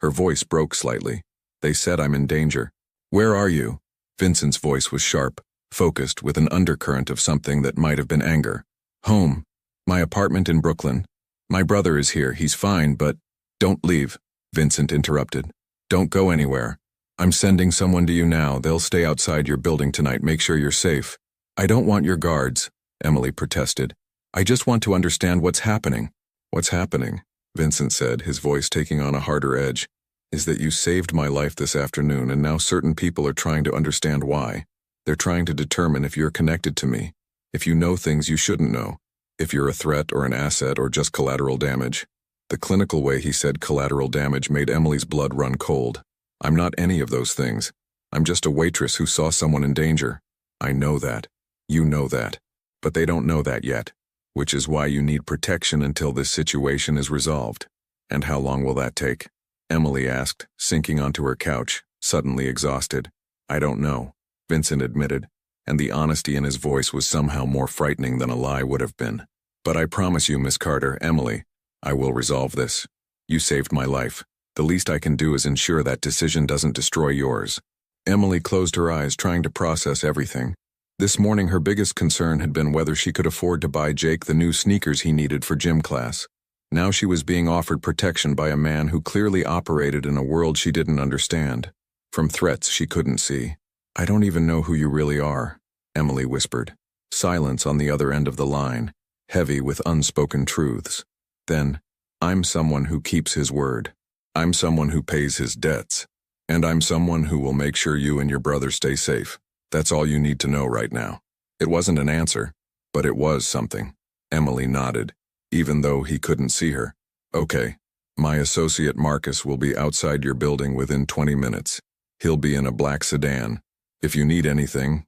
Her voice broke slightly. They said I'm in danger. Where are you? Vincent's voice was sharp, focused with an undercurrent of something that might have been anger. Home. My apartment in Brooklyn. My brother is here. He's fine, but... Don't leave, Vincent interrupted. Don't go anywhere. I'm sending someone to you now. They'll stay outside your building tonight. Make sure you're safe. I don't want your guards, Emily protested. I just want to understand what's happening. What's happening, Vincent said, his voice taking on a harder edge, is that you saved my life this afternoon and now certain people are trying to understand why. They're trying to determine if you're connected to me, if you know things you shouldn't know, if you're a threat or an asset or just collateral damage. The clinical way he said collateral damage made Emily's blood run cold. I'm not any of those things. I'm just a waitress who saw someone in danger. I know that. You know that. But they don't know that yet, which is why you need protection until this situation is resolved. And how long will that take? Emily asked, sinking onto her couch, suddenly exhausted. I don't know, Vincent admitted, and the honesty in his voice was somehow more frightening than a lie would have been. But I promise you, Miss Carter, Emily, I will resolve this. You saved my life. The least I can do is ensure that decision doesn't destroy yours. Emily closed her eyes, trying to process everything. This morning her biggest concern had been whether she could afford to buy Jake the new sneakers he needed for gym class. Now she was being offered protection by a man who clearly operated in a world she didn't understand, from threats she couldn't see. I don't even know who you really are, Emily whispered. Silence on the other end of the line, heavy with unspoken truths. Then, I'm someone who keeps his word. I'm someone who pays his debts. And I'm someone who will make sure you and your brother stay safe. That's all you need to know right now. It wasn't an answer, but it was something. Emily nodded, even though he couldn't see her. Okay. My associate Marcus will be outside your building within 20 minutes. He'll be in a black sedan. If you need anything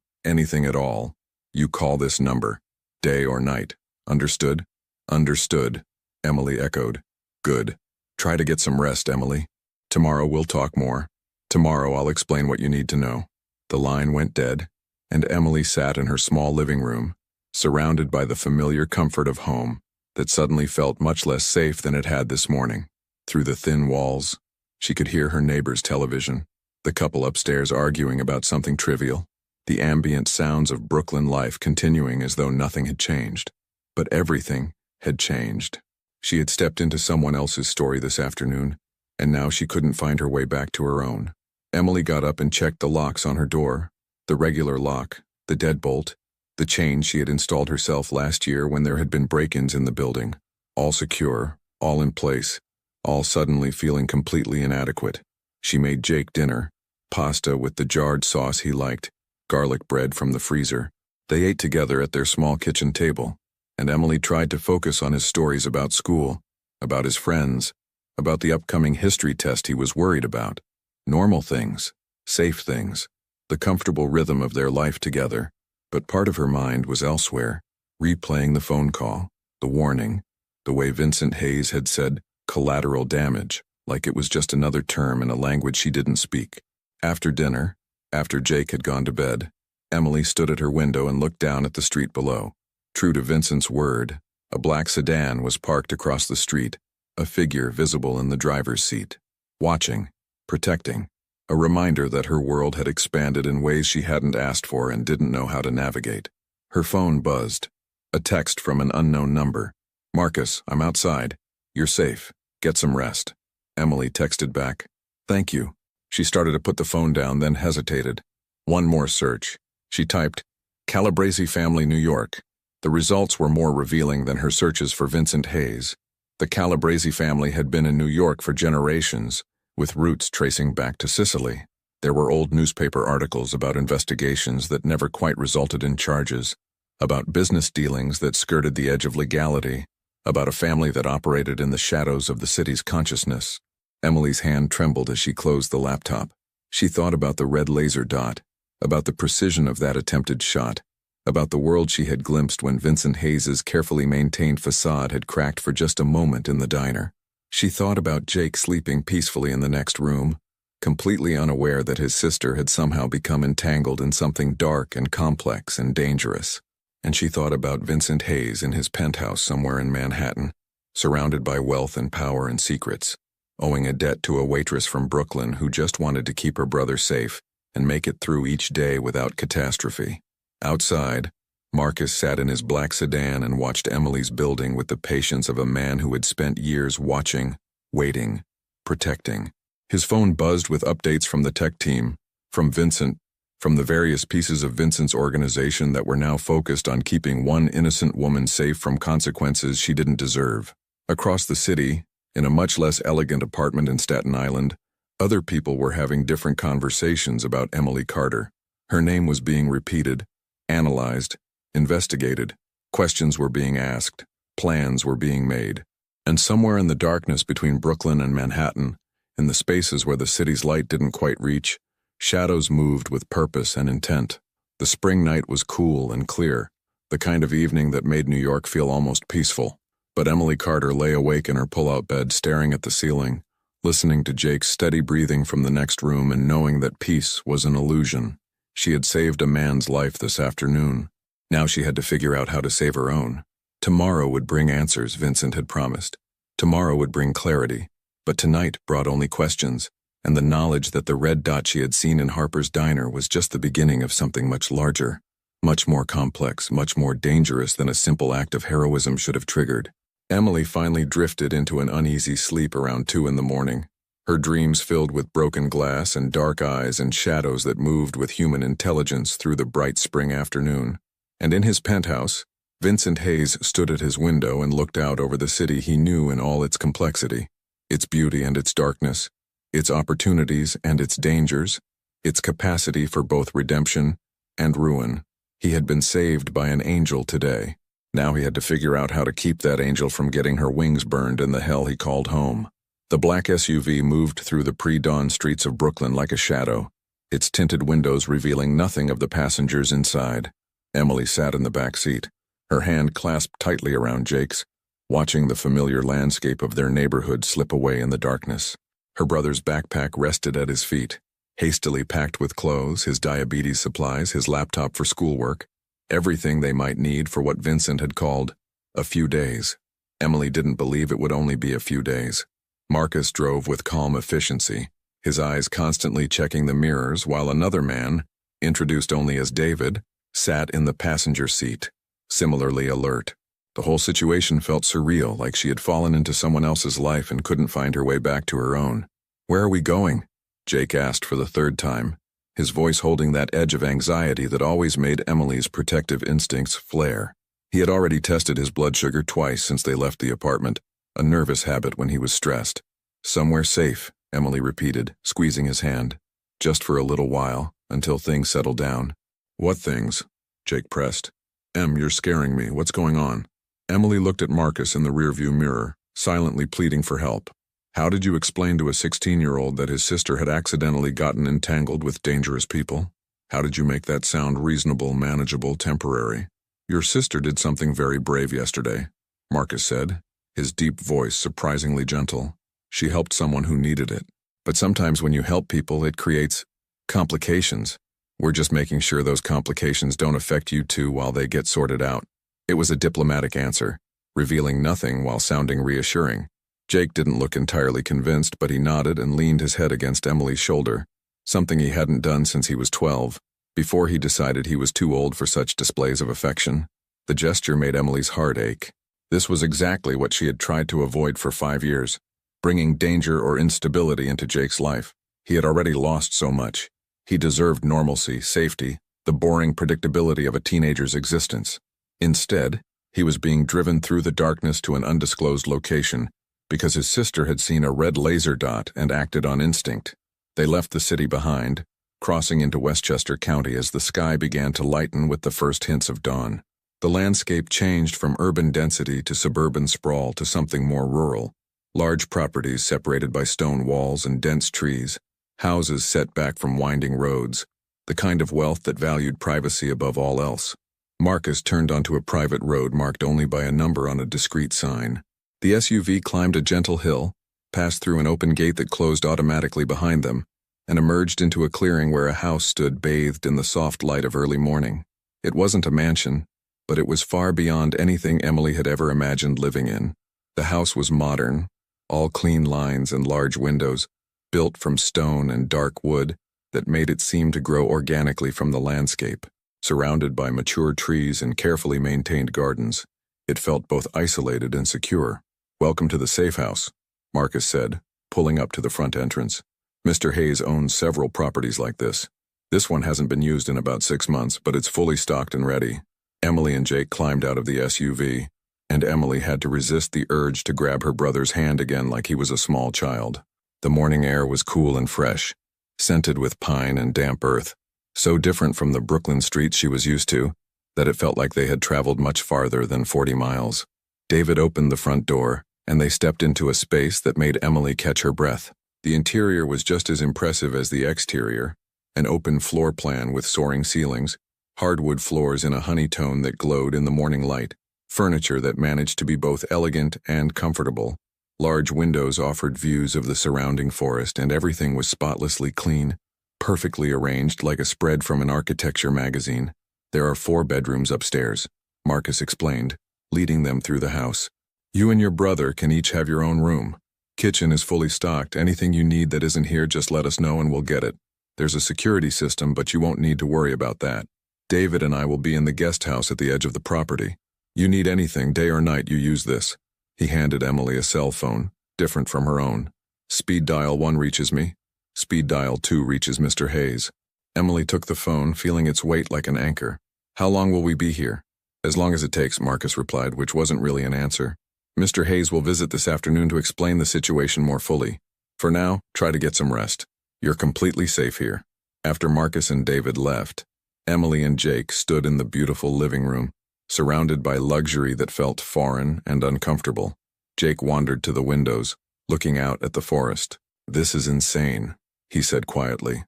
at all, you call this number, day or night. Understood? Understood, Emily echoed. Good. Try to get some rest, Emily. Tomorrow we'll talk more. Tomorrow I'll explain what you need to know. The line went dead, and Emily sat in her small living room, surrounded by the familiar comfort of home that suddenly felt much less safe than it had this morning. Through the thin walls, she could hear her neighbor's television, the couple upstairs arguing about something trivial, the ambient sounds of Brooklyn life continuing as though nothing had changed. But everything had changed. She had stepped into someone else's story this afternoon, and now she couldn't find her way back to her own. Emily got up and checked the locks on her door, the regular lock, the deadbolt, the chain she had installed herself last year when there had been break-ins in the building, all secure, all in place, all suddenly feeling completely inadequate. She made Jake dinner, pasta with the jarred sauce he liked, garlic bread from the freezer. They ate together at their small kitchen table, and Emily tried to focus on his stories about school, about his friends, about the upcoming history test he was worried about. Normal things, safe things, the comfortable rhythm of their life together. But part of her mind was elsewhere, replaying the phone call, the warning, the way Vincent Hayes had said collateral damage, like it was just another term in a language she didn't speak. After dinner, after Jake had gone to bed, Emily stood at her window and looked down at the street below. True to Vincent's word, a black sedan was parked across the street, a figure visible in the driver's seat. Watching, protecting, a reminder that her world had expanded in ways she hadn't asked for and didn't know how to navigate. Her phone buzzed. A text from an unknown number. Marcus, I'm outside. You're safe. Get some rest. Emily texted back. Thank you. She started to put the phone down, then hesitated. One more search. She typed, Calabrese family, New York. The results were more revealing than her searches for Vincent Hayes. The Calabrese family had been in New York for generations, with roots tracing back to Sicily. There were old newspaper articles about investigations that never quite resulted in charges, about business dealings that skirted the edge of legality, about a family that operated in the shadows of the city's consciousness. Emily's hand trembled as she closed the laptop. She thought about the red laser dot, about the precision of that attempted shot, about the world she had glimpsed when Vincent Hayes's carefully maintained facade had cracked for just a moment in the diner. She thought about Jake sleeping peacefully in the next room, completely unaware that his sister had somehow become entangled in something dark and complex and dangerous. And she thought about Vincent Hayes in his penthouse somewhere in Manhattan, surrounded by wealth and power and secrets, owing a debt to a waitress from Brooklyn who just wanted to keep her brother safe and make it through each day without catastrophe. Outside, Marcus sat in his black sedan and watched Emily's building with the patience of a man who had spent years watching, waiting, protecting. His phone buzzed with updates from the tech team, from Vincent, from the various pieces of Vincent's organization that were now focused on keeping one innocent woman safe from consequences she didn't deserve. Across the city, in a much less elegant apartment in Staten Island, other people were having different conversations about Emily Carter. Her name was being repeated, analyzed, investigated. Questions were being asked, plans were being made. And somewhere in the darkness between Brooklyn and Manhattan, in the spaces where the city's light didn't quite reach, shadows moved with purpose and intent. The spring night was cool and clear, the kind of evening that made New York feel almost peaceful. But Emily Carter lay awake in her pull-out bed staring at the ceiling, listening to Jake's steady breathing from the next room and knowing that peace was an illusion. She had saved a man's life this afternoon. Now she had to figure out how to save her own. Tomorrow would bring answers, Vincent had promised. Tomorrow would bring clarity. But tonight brought only questions, and the knowledge that the red dot she had seen in Harper's diner was just the beginning of something much larger, much more complex, much more dangerous than a simple act of heroism should have triggered. Emily finally drifted into an uneasy sleep around 2 in the morning, her dreams filled with broken glass and dark eyes and shadows that moved with human intelligence through the bright spring afternoon. And in his penthouse, Vincent Hayes stood at his window and looked out over the city he knew in all its complexity, its beauty and its darkness, its opportunities and its dangers, its capacity for both redemption and ruin. He had been saved by an angel today. Now he had to figure out how to keep that angel from getting her wings burned in the hell he called home. The black SUV moved through the pre-dawn streets of Brooklyn like a shadow, its tinted windows revealing nothing of the passengers inside. Emily sat in the back seat, her hand clasped tightly around Jake's, watching the familiar landscape of their neighborhood slip away in the darkness. Her brother's backpack rested at his feet, hastily packed with clothes, his diabetes supplies, his laptop for schoolwork, everything they might need for what Vincent had called a few days. Emily didn't believe it would only be a few days. Marcus drove with calm efficiency, his eyes constantly checking the mirrors, while another man, introduced only as David, sat in the passenger seat, similarly alert. The whole situation felt surreal, like she had fallen into someone else's life and couldn't find her way back to her own. "Where are we going?" Jake asked for the third time, his voice holding that edge of anxiety that always made Emily's protective instincts flare. He had already tested his blood sugar twice since they left the apartment, a nervous habit when he was stressed. "Somewhere safe," Emily repeated, squeezing his hand. "Just for a little while, until things settle down." "What things?" Jake pressed. You're scaring me. What's going on?" Emily looked at Marcus in the rearview mirror, silently pleading for help. "How did you explain to a 16-year-old that his sister had accidentally gotten entangled with dangerous people? How did you make that sound reasonable, manageable, temporary?" "Your sister did something very brave yesterday," Marcus said, his deep voice surprisingly gentle. "She helped someone who needed it. But sometimes when you help people, it creates complications. We're just making sure those complications don't affect you too while they get sorted out." It was a diplomatic answer, revealing nothing while sounding reassuring. Jake didn't look entirely convinced, but he nodded and leaned his head against Emily's shoulder, something he hadn't done since he was 12, before he decided he was too old for such displays of affection. The gesture made Emily's heart ache. This was exactly what she had tried to avoid for 5 years, bringing danger or instability into Jake's life. He had already lost so much. He deserved normalcy, safety, the boring predictability of a teenager's existence. Instead, he was being driven through the darkness to an undisclosed location because his sister had seen a red laser dot and acted on instinct. They left the city behind, crossing into Westchester County as the sky began to lighten with the first hints of dawn. The landscape changed from urban density to suburban sprawl to something more rural. Large properties separated by stone walls and dense trees, houses set back from winding roads, the kind of wealth that valued privacy above all else. Marcus turned onto a private road marked only by a number on a discreet sign. The SUV climbed a gentle hill, passed through an open gate that closed automatically behind them, and emerged into a clearing where a house stood bathed in the soft light of early morning. It wasn't a mansion, but it was far beyond anything Emily had ever imagined living in. The house was modern, all clean lines and large windows, built from stone and dark wood that made it seem to grow organically from the landscape. Surrounded by mature trees and carefully maintained gardens, it felt both isolated and secure. "Welcome to the safe house," Marcus said, pulling up to the front entrance. "Mr. Hayes owns several properties like this. This one hasn't been used in about 6 months, but it's fully stocked and ready." Emily and Jake climbed out of the SUV, and Emily had to resist the urge to grab her brother's hand again like he was a small child. The morning air was cool and fresh, scented with pine and damp earth, so different from the Brooklyn streets she was used to that it felt like they had traveled much farther than 40 miles. David opened the front door, and they stepped into a space that made Emily catch her breath. The interior was just as impressive as the exterior, an open floor plan with soaring ceilings, hardwood floors in a honey tone that glowed in the morning light, furniture that managed to be both elegant and comfortable. Large windows offered views of the surrounding forest, and everything was spotlessly clean, perfectly arranged like a spread from an architecture magazine. "There are 4 bedrooms upstairs," Marcus explained, leading them through the house. "You and your brother can each have your own room. Kitchen is fully stocked. Anything you need that isn't here, just let us know and we'll get it. There's a security system, but you won't need to worry about that. David and I will be in the guest house at the edge of the property. You need anything, day or night, you use this." He handed Emily a cell phone, different from her own. "Speed dial 1 reaches me. Speed dial 2 reaches Mr. Hayes." Emily took the phone, feeling its weight like an anchor. "How long will we be here?" "As long as it takes," Marcus replied, which wasn't really an answer. "Mr. Hayes will visit this afternoon to explain the situation more fully. For now, try to get some rest. You're completely safe here." After Marcus and David left, Emily and Jake stood in the beautiful living room, surrounded by luxury that felt foreign and uncomfortable. Jake wandered to the windows, looking out at the forest. "This is insane," he said quietly.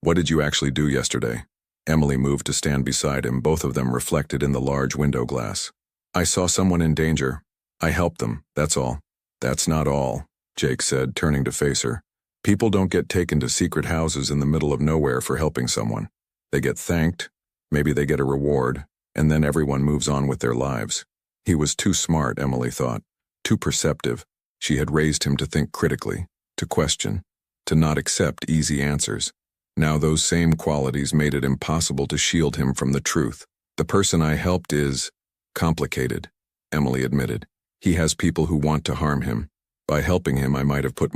What did you actually do yesterday?" Emily moved to stand beside him, both of them reflected in the large window glass. "I saw someone in danger. I helped them, that's all." "That's not all," Jake said, turning to face her. "People don't get taken to secret houses in the middle of nowhere for helping someone. They get thanked, maybe they get a reward, and then everyone moves on with their lives." He was too smart, Emily thought, too perceptive. She had raised him to think critically, to question, to not accept easy answers. Now those same qualities made it impossible to shield him from the truth. "The person I helped is complicated," Emily admitted. "He has people who want to harm him. By helping him, I might have put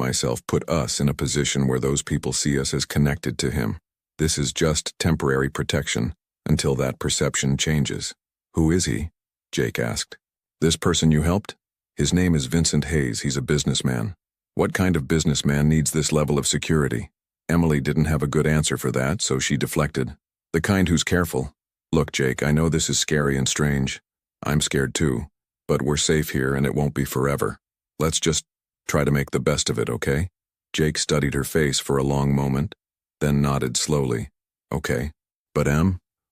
us in a position where those people see us as connected to him. This is just temporary protection until that perception changes." "Who is he?" Jake asked. "This person you helped? His name is Vincent Hayes. He's a businessman." "What kind of businessman needs this level of security?" Emily didn't have a good answer for that, so she deflected. "The kind who's careful. Look, Jake, I know this is scary and strange. I'm scared too, but we're safe here and it won't be forever. Let's just try to make the best of it, okay?" Jake studied her face for a long moment, then nodded slowly. "Okay. But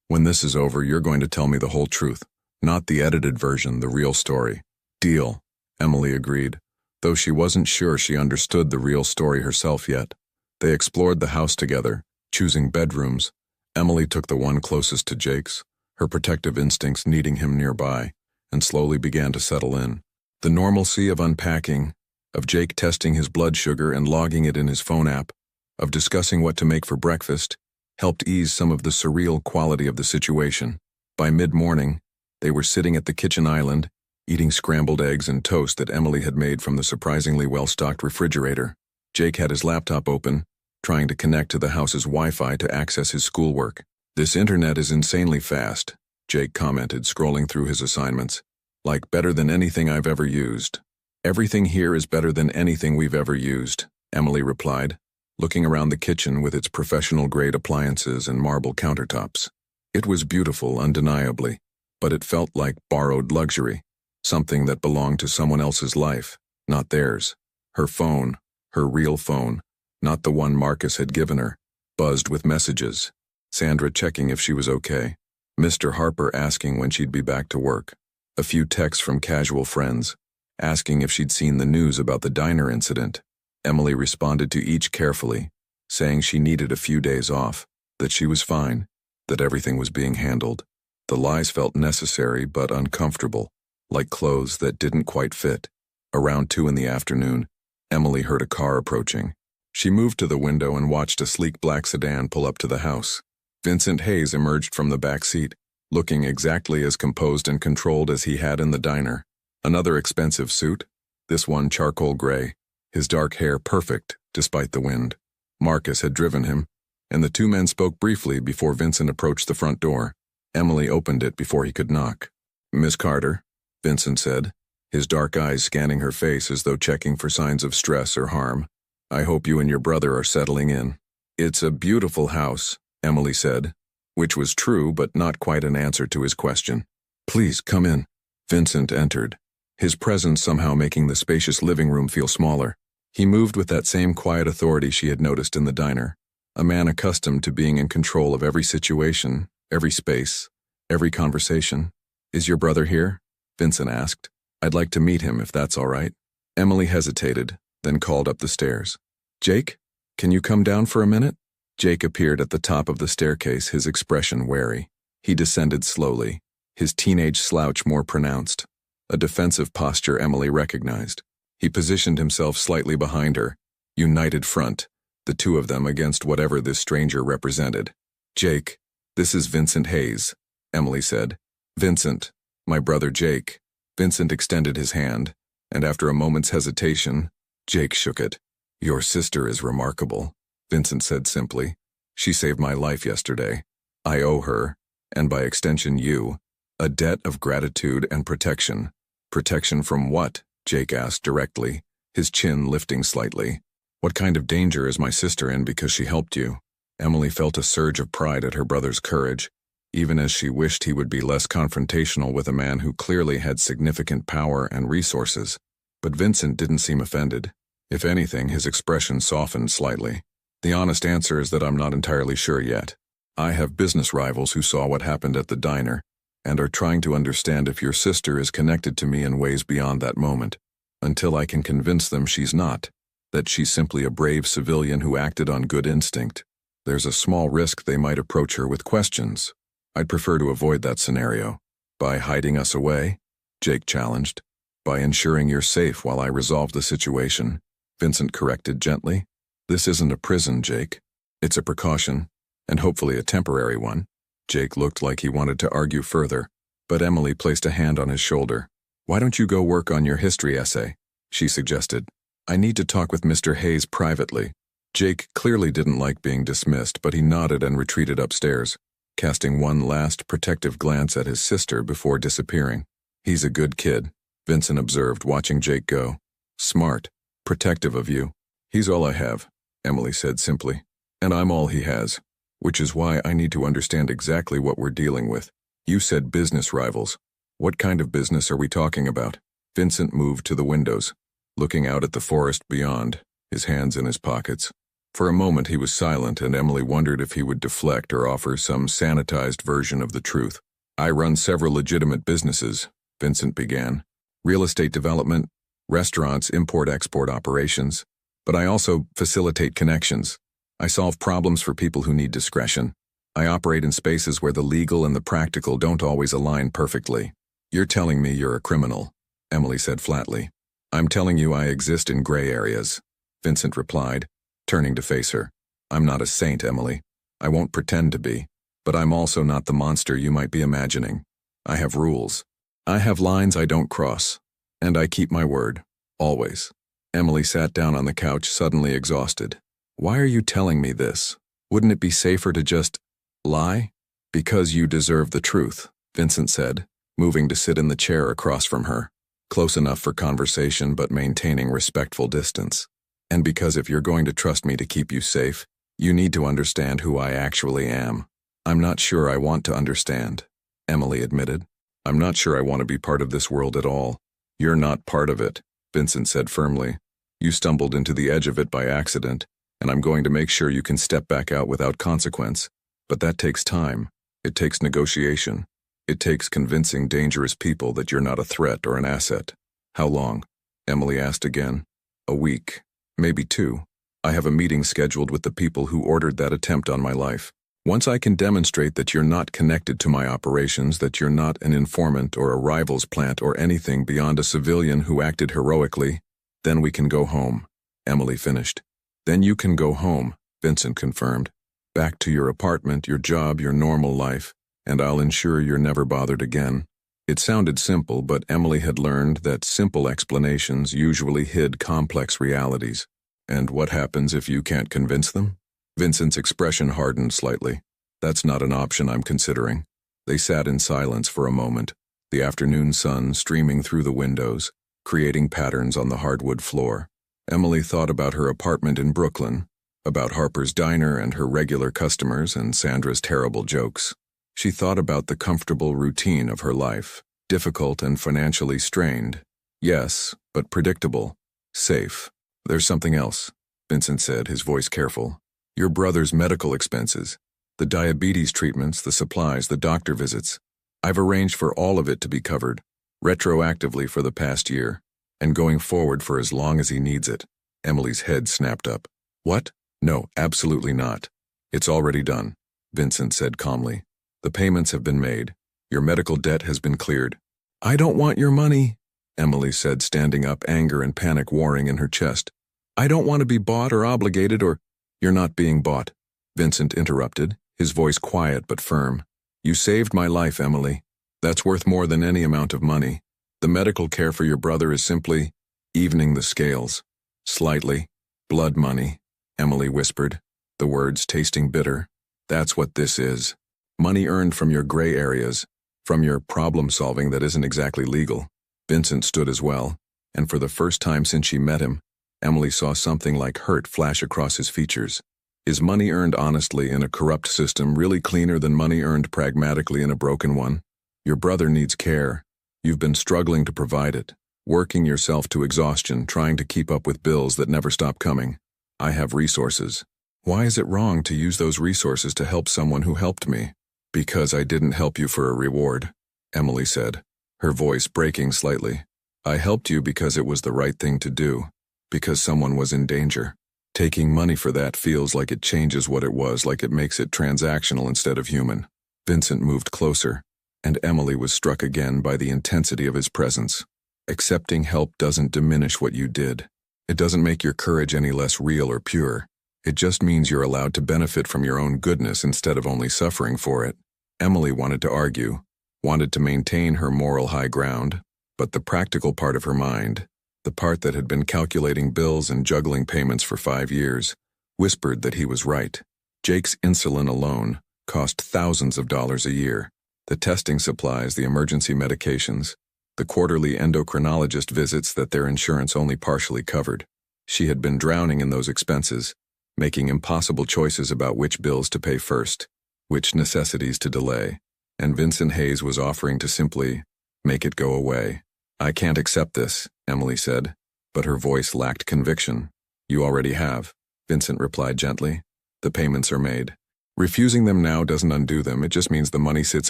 when this is over, you're going to tell me the whole truth, not the edited version, the real story." "Deal," Emily agreed, though she wasn't sure she understood the real story herself yet. They explored the house together, choosing bedrooms. Emily took the one closest to Jake's, her protective instincts needing him nearby, and slowly began to settle in. The normalcy of unpacking, of Jake testing his blood sugar and logging it in his phone app, of discussing what to make for breakfast, helped ease some of the surreal quality of the situation. By mid-morning, they were sitting at the kitchen island, eating scrambled eggs and toast that Emily had made from the surprisingly well-stocked refrigerator. Jake had his laptop open, trying to connect to the house's Wi-Fi to access his schoolwork. "This internet is insanely fast," Jake commented, scrolling through his assignments. "Like better than anything I've ever used." "Everything here is better than anything we've ever used," Emily replied, looking around the kitchen with its professional-grade appliances and marble countertops. It was beautiful, undeniably, but it felt like borrowed luxury, something that belonged to someone else's life, not theirs. Her phone, her real phone, not the one Marcus had given her, buzzed with messages. Sandra checking if she was okay. Mr. Harper asking when she'd be back to work. A few texts from casual friends, asking if she'd seen the news about the diner incident. Emily responded to each carefully, saying she needed a few days off, that she was fine, that everything was being handled. The lies felt necessary but uncomfortable, like clothes that didn't quite fit. Around 2 in the afternoon, Emily heard a car approaching. She moved to the window and watched a sleek black sedan pull up to the house. Vincent Hayes emerged from the back seat, looking exactly as composed and controlled as he had in the diner. Another expensive suit, this one charcoal gray, his dark hair perfect despite the wind. Marcus had driven him, and the two men spoke briefly before Vincent approached the front door. Emily opened it before he could knock. "Miss Carter," Vincent said, his dark eyes scanning her face as though checking for signs of stress or harm. "I hope you and your brother are settling in." "It's a beautiful house," Emily said, which was true but not quite an answer to his question. "Please, come in." Vincent entered, his presence somehow making the spacious living room feel smaller. He moved with that same quiet authority she had noticed in the diner, a man accustomed to being in control of every situation, every space, every conversation. "Is your brother here?" Vincent asked. "I'd like to meet him if that's all right." Emily hesitated, then called up the stairs. "Jake, can you come down for a minute?" Jake appeared at the top of the staircase, his expression wary. He descended slowly, his teenage slouch more pronounced, a defensive posture Emily recognized. He positioned himself slightly behind her, united front, the two of them against whatever this stranger represented. "Jake, this is Vincent Hayes," Emily said. "Vincent, my brother Jake." Vincent extended his hand, and after a moment's hesitation, Jake shook it. "Your sister is remarkable," Vincent said simply. "She saved my life yesterday. I owe her, and by extension you, a debt of gratitude and protection." "Protection from what?" Jake asked directly, his chin lifting slightly. What kind of danger is my sister in because she helped you? Emily felt a surge of pride at her brother's courage, even as she wished he would be less confrontational with a man who clearly had significant power and resources. But Vincent didn't seem offended. If anything, his expression softened slightly. The honest answer is that I'm not entirely sure yet. I have business rivals who saw what happened at the diner and are trying to understand if your sister is connected to me in ways beyond that moment, until I can convince them she's not, that she's simply a brave civilian who acted on good instinct. There's a small risk they might approach her with questions. I'd prefer to avoid that scenario. By hiding us away? Jake challenged. By ensuring you're safe while I resolve the situation, Vincent corrected gently. This isn't a prison, Jake. It's a precaution, and hopefully a temporary one. Jake looked like he wanted to argue further, but Emily placed a hand on his shoulder. Why don't you go work on your history essay? She suggested. I need to talk with Mr. Hayes privately. Jake clearly didn't like being dismissed, but he nodded and retreated upstairs, casting one last protective glance at his sister before disappearing. He's a good kid, Vincent observed, watching Jake go. Smart, protective of you. He's all I have, Emily said simply. And I'm all he has, which is why I need to understand exactly what we're dealing with. You said business rivals. What kind of business are we talking about? Vincent moved to the windows, looking out at the forest beyond, his hands in his pockets. For a moment he was silent, and Emily wondered if he would deflect or offer some sanitized version of the truth. I run several legitimate businesses, Vincent began. Real estate development, restaurants, import-export operations. But I also facilitate connections. I solve problems for people who need discretion. I operate in spaces where the legal and the practical don't always align perfectly. You're telling me you're a criminal, Emily said flatly. I'm telling you I exist in gray areas, Vincent replied, turning to face her. I'm not a saint, Emily. I won't pretend to be. But I'm also not the monster you might be imagining. I have rules. I have lines I don't cross. And I keep my word. Always. Emily sat down on the couch, suddenly exhausted. Why are you telling me this? Wouldn't it be safer to just lie? Because you deserve the truth, Vincent said, moving to sit in the chair across from her, close enough for conversation but maintaining respectful distance. And because if you're going to trust me to keep you safe, you need to understand who I actually am. I'm not sure I want to understand, Emily admitted. I'm not sure I want to be part of this world at all. You're not part of it, Vincent said firmly. You stumbled into the edge of it by accident, and I'm going to make sure you can step back out without consequence. But that takes time. It takes negotiation. It takes convincing dangerous people that you're not a threat or an asset. How long? Emily asked again. A week. Maybe 2. I have a meeting scheduled with the people who ordered that attempt on my life. Once I can demonstrate that you're not connected to my operations, that you're not an informant or a rival's plant or anything beyond a civilian who acted heroically, then we can go home, Emily finished. Then you can go home, Vincent confirmed. Back to your apartment, your job, your normal life, and I'll ensure you're never bothered again. It sounded simple, but Emily had learned that simple explanations usually hid complex realities. And what happens if you can't convince them? Vincent's expression hardened slightly. That's not an option I'm considering. They sat in silence for a moment, the afternoon sun streaming through the windows, creating patterns on the hardwood floor. Emily thought about her apartment in Brooklyn, about Harper's diner and her regular customers and Sandra's terrible jokes. She thought about the comfortable routine of her life, difficult and financially strained. Yes, but predictable. Safe. There's something else, Vincent said, his voice careful. Your brother's medical expenses. The diabetes treatments, the supplies, the doctor visits. I've arranged for all of it to be covered, retroactively for the past year, and going forward for as long as he needs it. Emily's head snapped up. What? No, absolutely not. It's already done, Vincent said calmly. The payments have been made. Your medical debt has been cleared. I don't want your money, Emily said, standing up, anger and panic warring in her chest. I don't want to be bought or obligated or— You're not being bought, Vincent interrupted, his voice quiet but firm. You saved my life, Emily. That's worth more than any amount of money. The medical care for your brother is simply evening the scales. Slightly. Blood money, Emily whispered, the words tasting bitter. That's what this is. Money earned from your gray areas, from your problem-solving that isn't exactly legal. Vincent stood as well, and for the first time since she met him, Emily saw something like hurt flash across his features. Is money earned honestly in a corrupt system really cleaner than money earned pragmatically in a broken one? Your brother needs care. You've been struggling to provide it, working yourself to exhaustion, trying to keep up with bills that never stop coming. I have resources. Why is it wrong to use those resources to help someone who helped me? Because I didn't help you for a reward, Emily said, her voice breaking slightly. I helped you because it was the right thing to do, because someone was in danger. Taking money for that feels like it changes what it was, like it makes it transactional instead of human. Vincent moved closer, and Emily was struck again by the intensity of his presence. Accepting help doesn't diminish what you did. It doesn't make your courage any less real or pure. It just means you're allowed to benefit from your own goodness instead of only suffering for it. Emily wanted to argue, wanted to maintain her moral high ground, but the practical part of her mind, the part that had been calculating bills and juggling payments for 5 years, whispered that he was right. Jake's insulin alone cost thousands of dollars a year. The testing supplies, the emergency medications, the quarterly endocrinologist visits that their insurance only partially covered. She had been drowning in those expenses, making impossible choices about which bills to pay first, which necessities to delay, and Vincent Hayes was offering to simply make it go away. I can't accept this, Emily said, but her voice lacked conviction. You already have, Vincent replied gently. The payments are made. Refusing them now doesn't undo them, it just means the money sits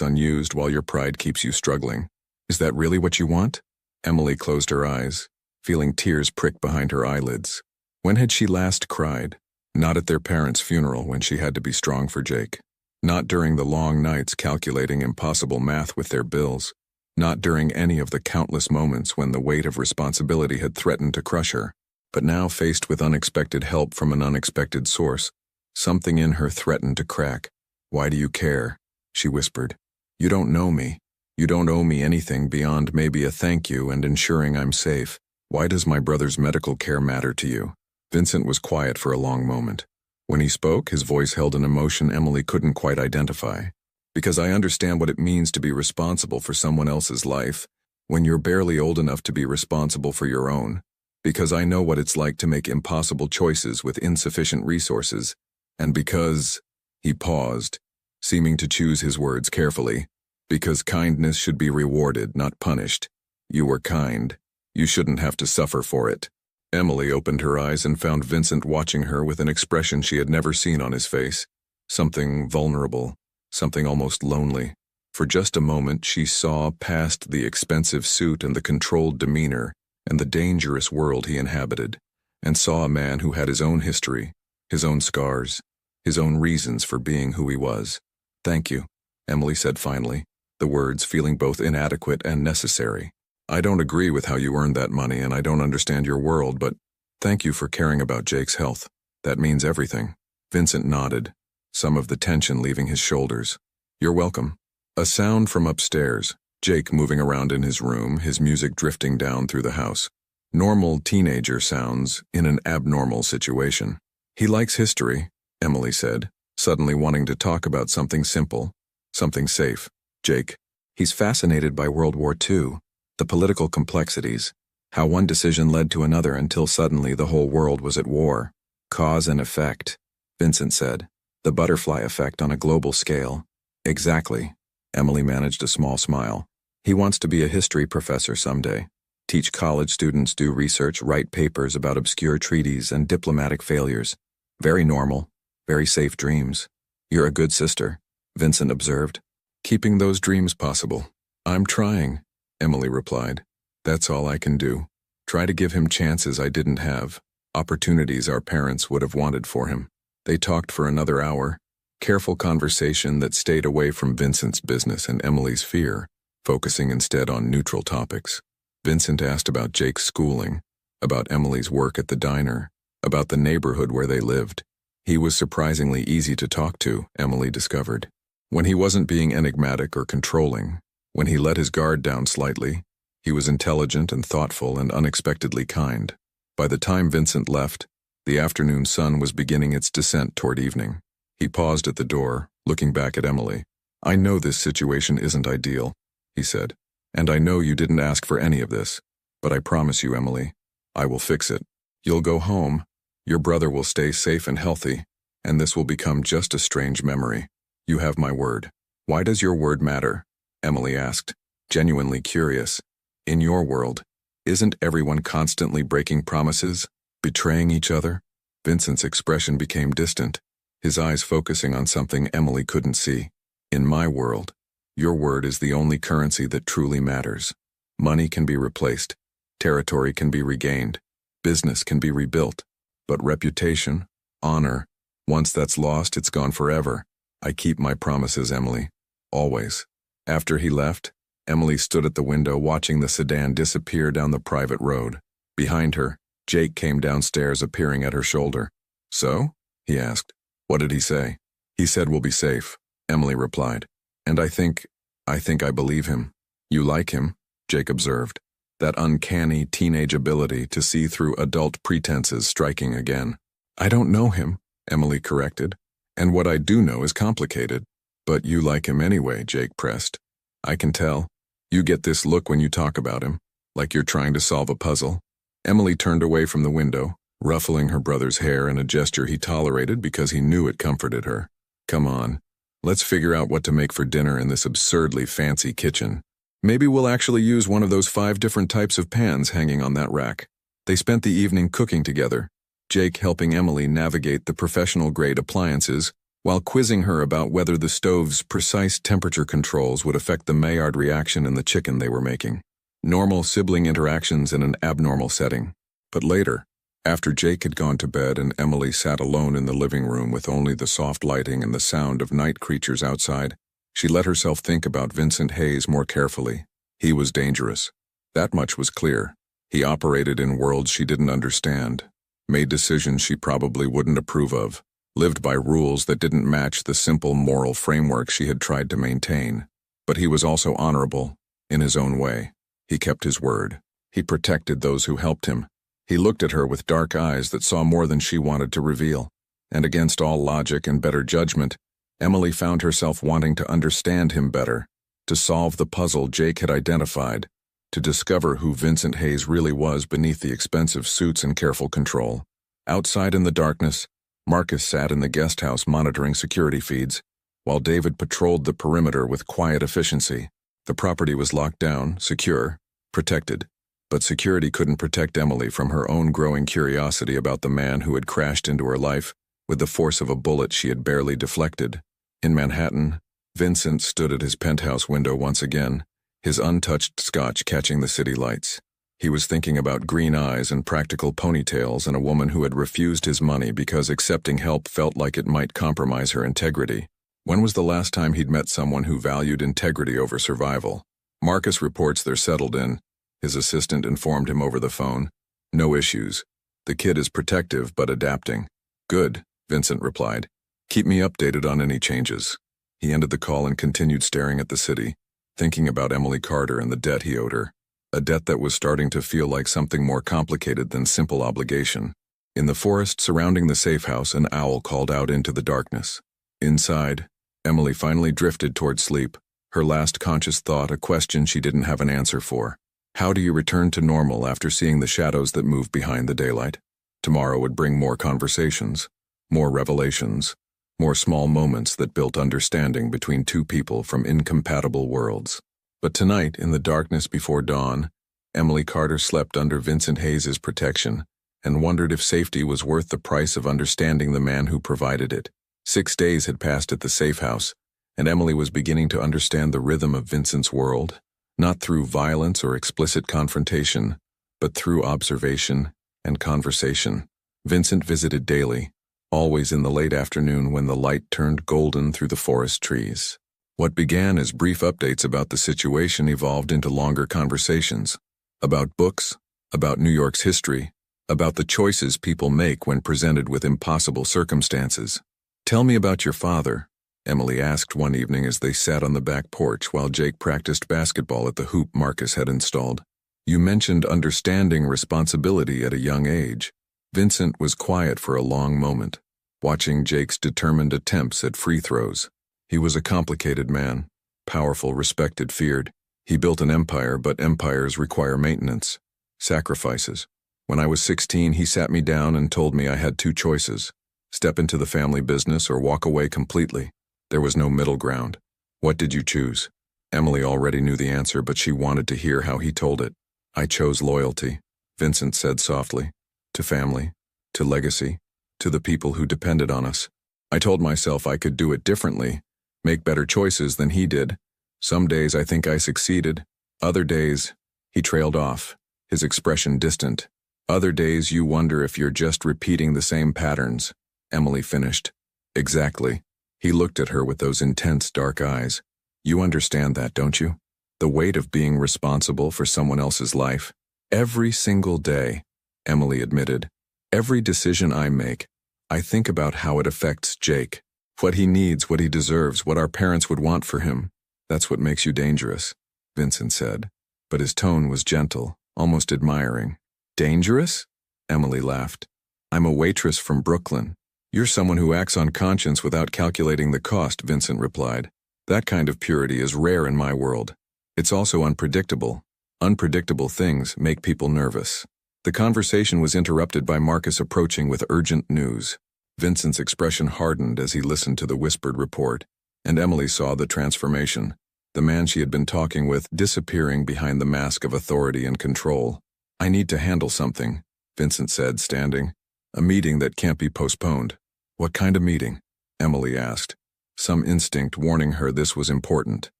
unused while your pride keeps you struggling. Is that really what you want? Emily closed her eyes, feeling tears prick behind her eyelids. When had she last cried? Not at their parents' funeral when she had to be strong for Jake. Not during the long nights calculating impossible math with their bills. Not during any of the countless moments when the weight of responsibility had threatened to crush her. But now, faced with unexpected help from an unexpected source, something in her threatened to crack. Why do you care? She whispered. You don't know me. You don't owe me anything beyond maybe a thank you and ensuring I'm safe. Why does my brother's medical care matter to you? Vincent was quiet for a long moment. When he spoke, his voice held an emotion Emily couldn't quite identify. Because I understand what it means to be responsible for someone else's life, when you're barely old enough to be responsible for your own. Because I know what it's like to make impossible choices with insufficient resources. And because, he paused, seeming to choose his words carefully, because kindness should be rewarded, not punished. You were kind. You shouldn't have to suffer for it. Emily opened her eyes and found Vincent watching her with an expression she had never seen on his face. Something vulnerable, something almost lonely. For just a moment she saw past the expensive suit and the controlled demeanor and the dangerous world he inhabited, and saw a man who had his own history, his own scars, his own reasons for being who he was. Thank you, Emily said finally, the words feeling both inadequate and necessary. I don't agree with how you earned that money and I don't understand your world, but thank you for caring about Jake's health. That means everything. Vincent nodded, some of the tension leaving his shoulders. You're welcome. A sound from upstairs, Jake moving around in his room, his music drifting down through the house. Normal teenager sounds in an abnormal situation. He likes history, Emily said, suddenly wanting to talk about something simple, something safe. Jake, he's fascinated by World War II. The political complexities, how one decision led to another until suddenly the whole world was at war. Cause and effect, Vincent said. The butterfly effect on a global scale. Exactly. Emily managed a small smile. He wants to be a history professor someday. Teach college students, do research, write papers about obscure treaties and diplomatic failures. Very normal, very safe dreams. You're a good sister, Vincent observed. Keeping those dreams possible. I'm trying, Emily replied. That's all I can do. Try to give him chances I didn't have, opportunities our parents would have wanted for him. They talked for another hour, careful conversation that stayed away from Vincent's business and Emily's fear, focusing instead on neutral topics. Vincent asked about Jake's schooling, about Emily's work at the diner, about the neighborhood where they lived. He was surprisingly easy to talk to, Emily discovered. When he wasn't being enigmatic or controlling, when he let his guard down slightly, he was intelligent and thoughtful and unexpectedly kind. By the time Vincent left, the afternoon sun was beginning its descent toward evening. He paused at the door, looking back at Emily. I know this situation isn't ideal, he said, and I know you didn't ask for any of this. But I promise you, Emily, I will fix it. You'll go home, your brother will stay safe and healthy, and this will become just a strange memory. You have my word. Why does your word matter? Emily asked, genuinely curious. In your world, isn't everyone constantly breaking promises, betraying each other? Vincent's expression became distant, his eyes focusing on something Emily couldn't see. In my world, your word is the only currency that truly matters. Money can be replaced, territory can be regained, business can be rebuilt, but reputation, honor, once that's lost, it's gone forever. I keep my promises, Emily. Always. After he left, Emily stood at the window watching the sedan disappear down the private road. Behind her, Jake came downstairs, appearing at her shoulder. So? He asked. What did he say? He said we'll be safe, Emily replied. And I think I believe him. You like him, Jake observed. That uncanny teenage ability to see through adult pretenses striking again. I don't know him, Emily corrected. And what I do know is complicated. But you like him anyway, Jake pressed. I can tell. You get this look when you talk about him, like you're trying to solve a puzzle. Emily turned away from the window, ruffling her brother's hair in a gesture he tolerated because he knew it comforted her. Come on, let's figure out what to make for dinner in this absurdly fancy kitchen. Maybe we'll actually use one of those 5 different types of pans hanging on that rack. They spent the evening cooking together, Jake helping Emily navigate the professional-grade appliances while quizzing her about whether the stove's precise temperature controls would affect the Maillard reaction in the chicken they were making. Normal sibling interactions in an abnormal setting. But later, after Jake had gone to bed and Emily sat alone in the living room with only the soft lighting and the sound of night creatures outside, she let herself think about Vincent Hayes more carefully. He was dangerous. That much was clear. He operated in worlds she didn't understand, made decisions she probably wouldn't approve of, lived by rules that didn't match the simple moral framework she had tried to maintain. But he was also honorable, in his own way. He kept his word. He protected those who helped him. He looked at her with dark eyes that saw more than she wanted to reveal. And against all logic and better judgment, Emily found herself wanting to understand him better, to solve the puzzle Jake had identified, to discover who Vincent Hayes really was beneath the expensive suits and careful control. Outside in the darkness, Marcus sat in the guest house monitoring security feeds, while David patrolled the perimeter with quiet efficiency. The property was locked down, secure, protected, but security couldn't protect Emily from her own growing curiosity about the man who had crashed into her life with the force of a bullet she had barely deflected. In Manhattan, Vincent stood at his penthouse window once again, his untouched scotch catching the city lights. He was thinking about green eyes and practical ponytails and a woman who had refused his money because accepting help felt like it might compromise her integrity. When was the last time he'd met someone who valued integrity over survival? Marcus reports they're settled in. His assistant informed him over the phone. No issues. The kid is protective but adapting. Good, Vincent replied. Keep me updated on any changes. He ended the call and continued staring at the city, thinking about Emily Carter and the debt he owed her. A debt that was starting to feel like something more complicated than simple obligation. In the forest surrounding the safe house, an owl called out into the darkness. Inside, Emily finally drifted toward sleep, her last conscious thought a question she didn't have an answer for. How do you return to normal after seeing the shadows that move behind the daylight? Tomorrow would bring more conversations, more revelations, more small moments that built understanding between two people from incompatible worlds. But tonight, in the darkness before dawn, Emily Carter slept under Vincent Hayes' protection and wondered if safety was worth the price of understanding the man who provided it. 6 days had passed at the safe house, and Emily was beginning to understand the rhythm of Vincent's world, not through violence or explicit confrontation, but through observation and conversation. Vincent visited daily, always in the late afternoon when the light turned golden through the forest trees. What began as brief updates about the situation evolved into longer conversations, about books, about New York's history, about the choices people make when presented with impossible circumstances. Tell me about your father, Emily asked one evening as they sat on the back porch while Jake practiced basketball at the hoop Marcus had installed. You mentioned understanding responsibility at a young age. Vincent was quiet for a long moment, watching Jake's determined attempts at free throws. He was a complicated man, powerful, respected, feared. He built an empire, but empires require maintenance. Sacrifices. When I was 16, he sat me down and told me I had two choices: step into the family business or walk away completely. There was no middle ground. What did you choose? Emily already knew the answer, but she wanted to hear how he told it. I chose loyalty, Vincent said softly. To family, to legacy, to the people who depended on us. I told myself I could do it differently, make better choices than he did. Some days I think I succeeded. Other days, he trailed off, his expression distant. Other days you wonder if you're just repeating the same patterns. Emily finished. Exactly. He looked at her with those intense dark eyes. You understand that, don't you? The weight of being responsible for someone else's life. Every single day, Emily admitted. Every decision I make, I think about how it affects Jake. What he needs, what he deserves, what our parents would want for him. That's what makes you dangerous, Vincent said. But his tone was gentle, almost admiring. Dangerous? Emily laughed. I'm a waitress from Brooklyn. You're someone who acts on conscience without calculating the cost, Vincent replied. That kind of purity is rare in my world. It's also unpredictable. Unpredictable things make people nervous. The conversation was interrupted by Marcus approaching with urgent news. Vincent's expression hardened as he listened to the whispered report, and Emily saw the transformation, the man she had been talking with disappearing behind the mask of authority and control. I need to handle something, Vincent said, standing. A meeting that can't be postponed. What kind of meeting? Emily asked, some instinct warning her this was important.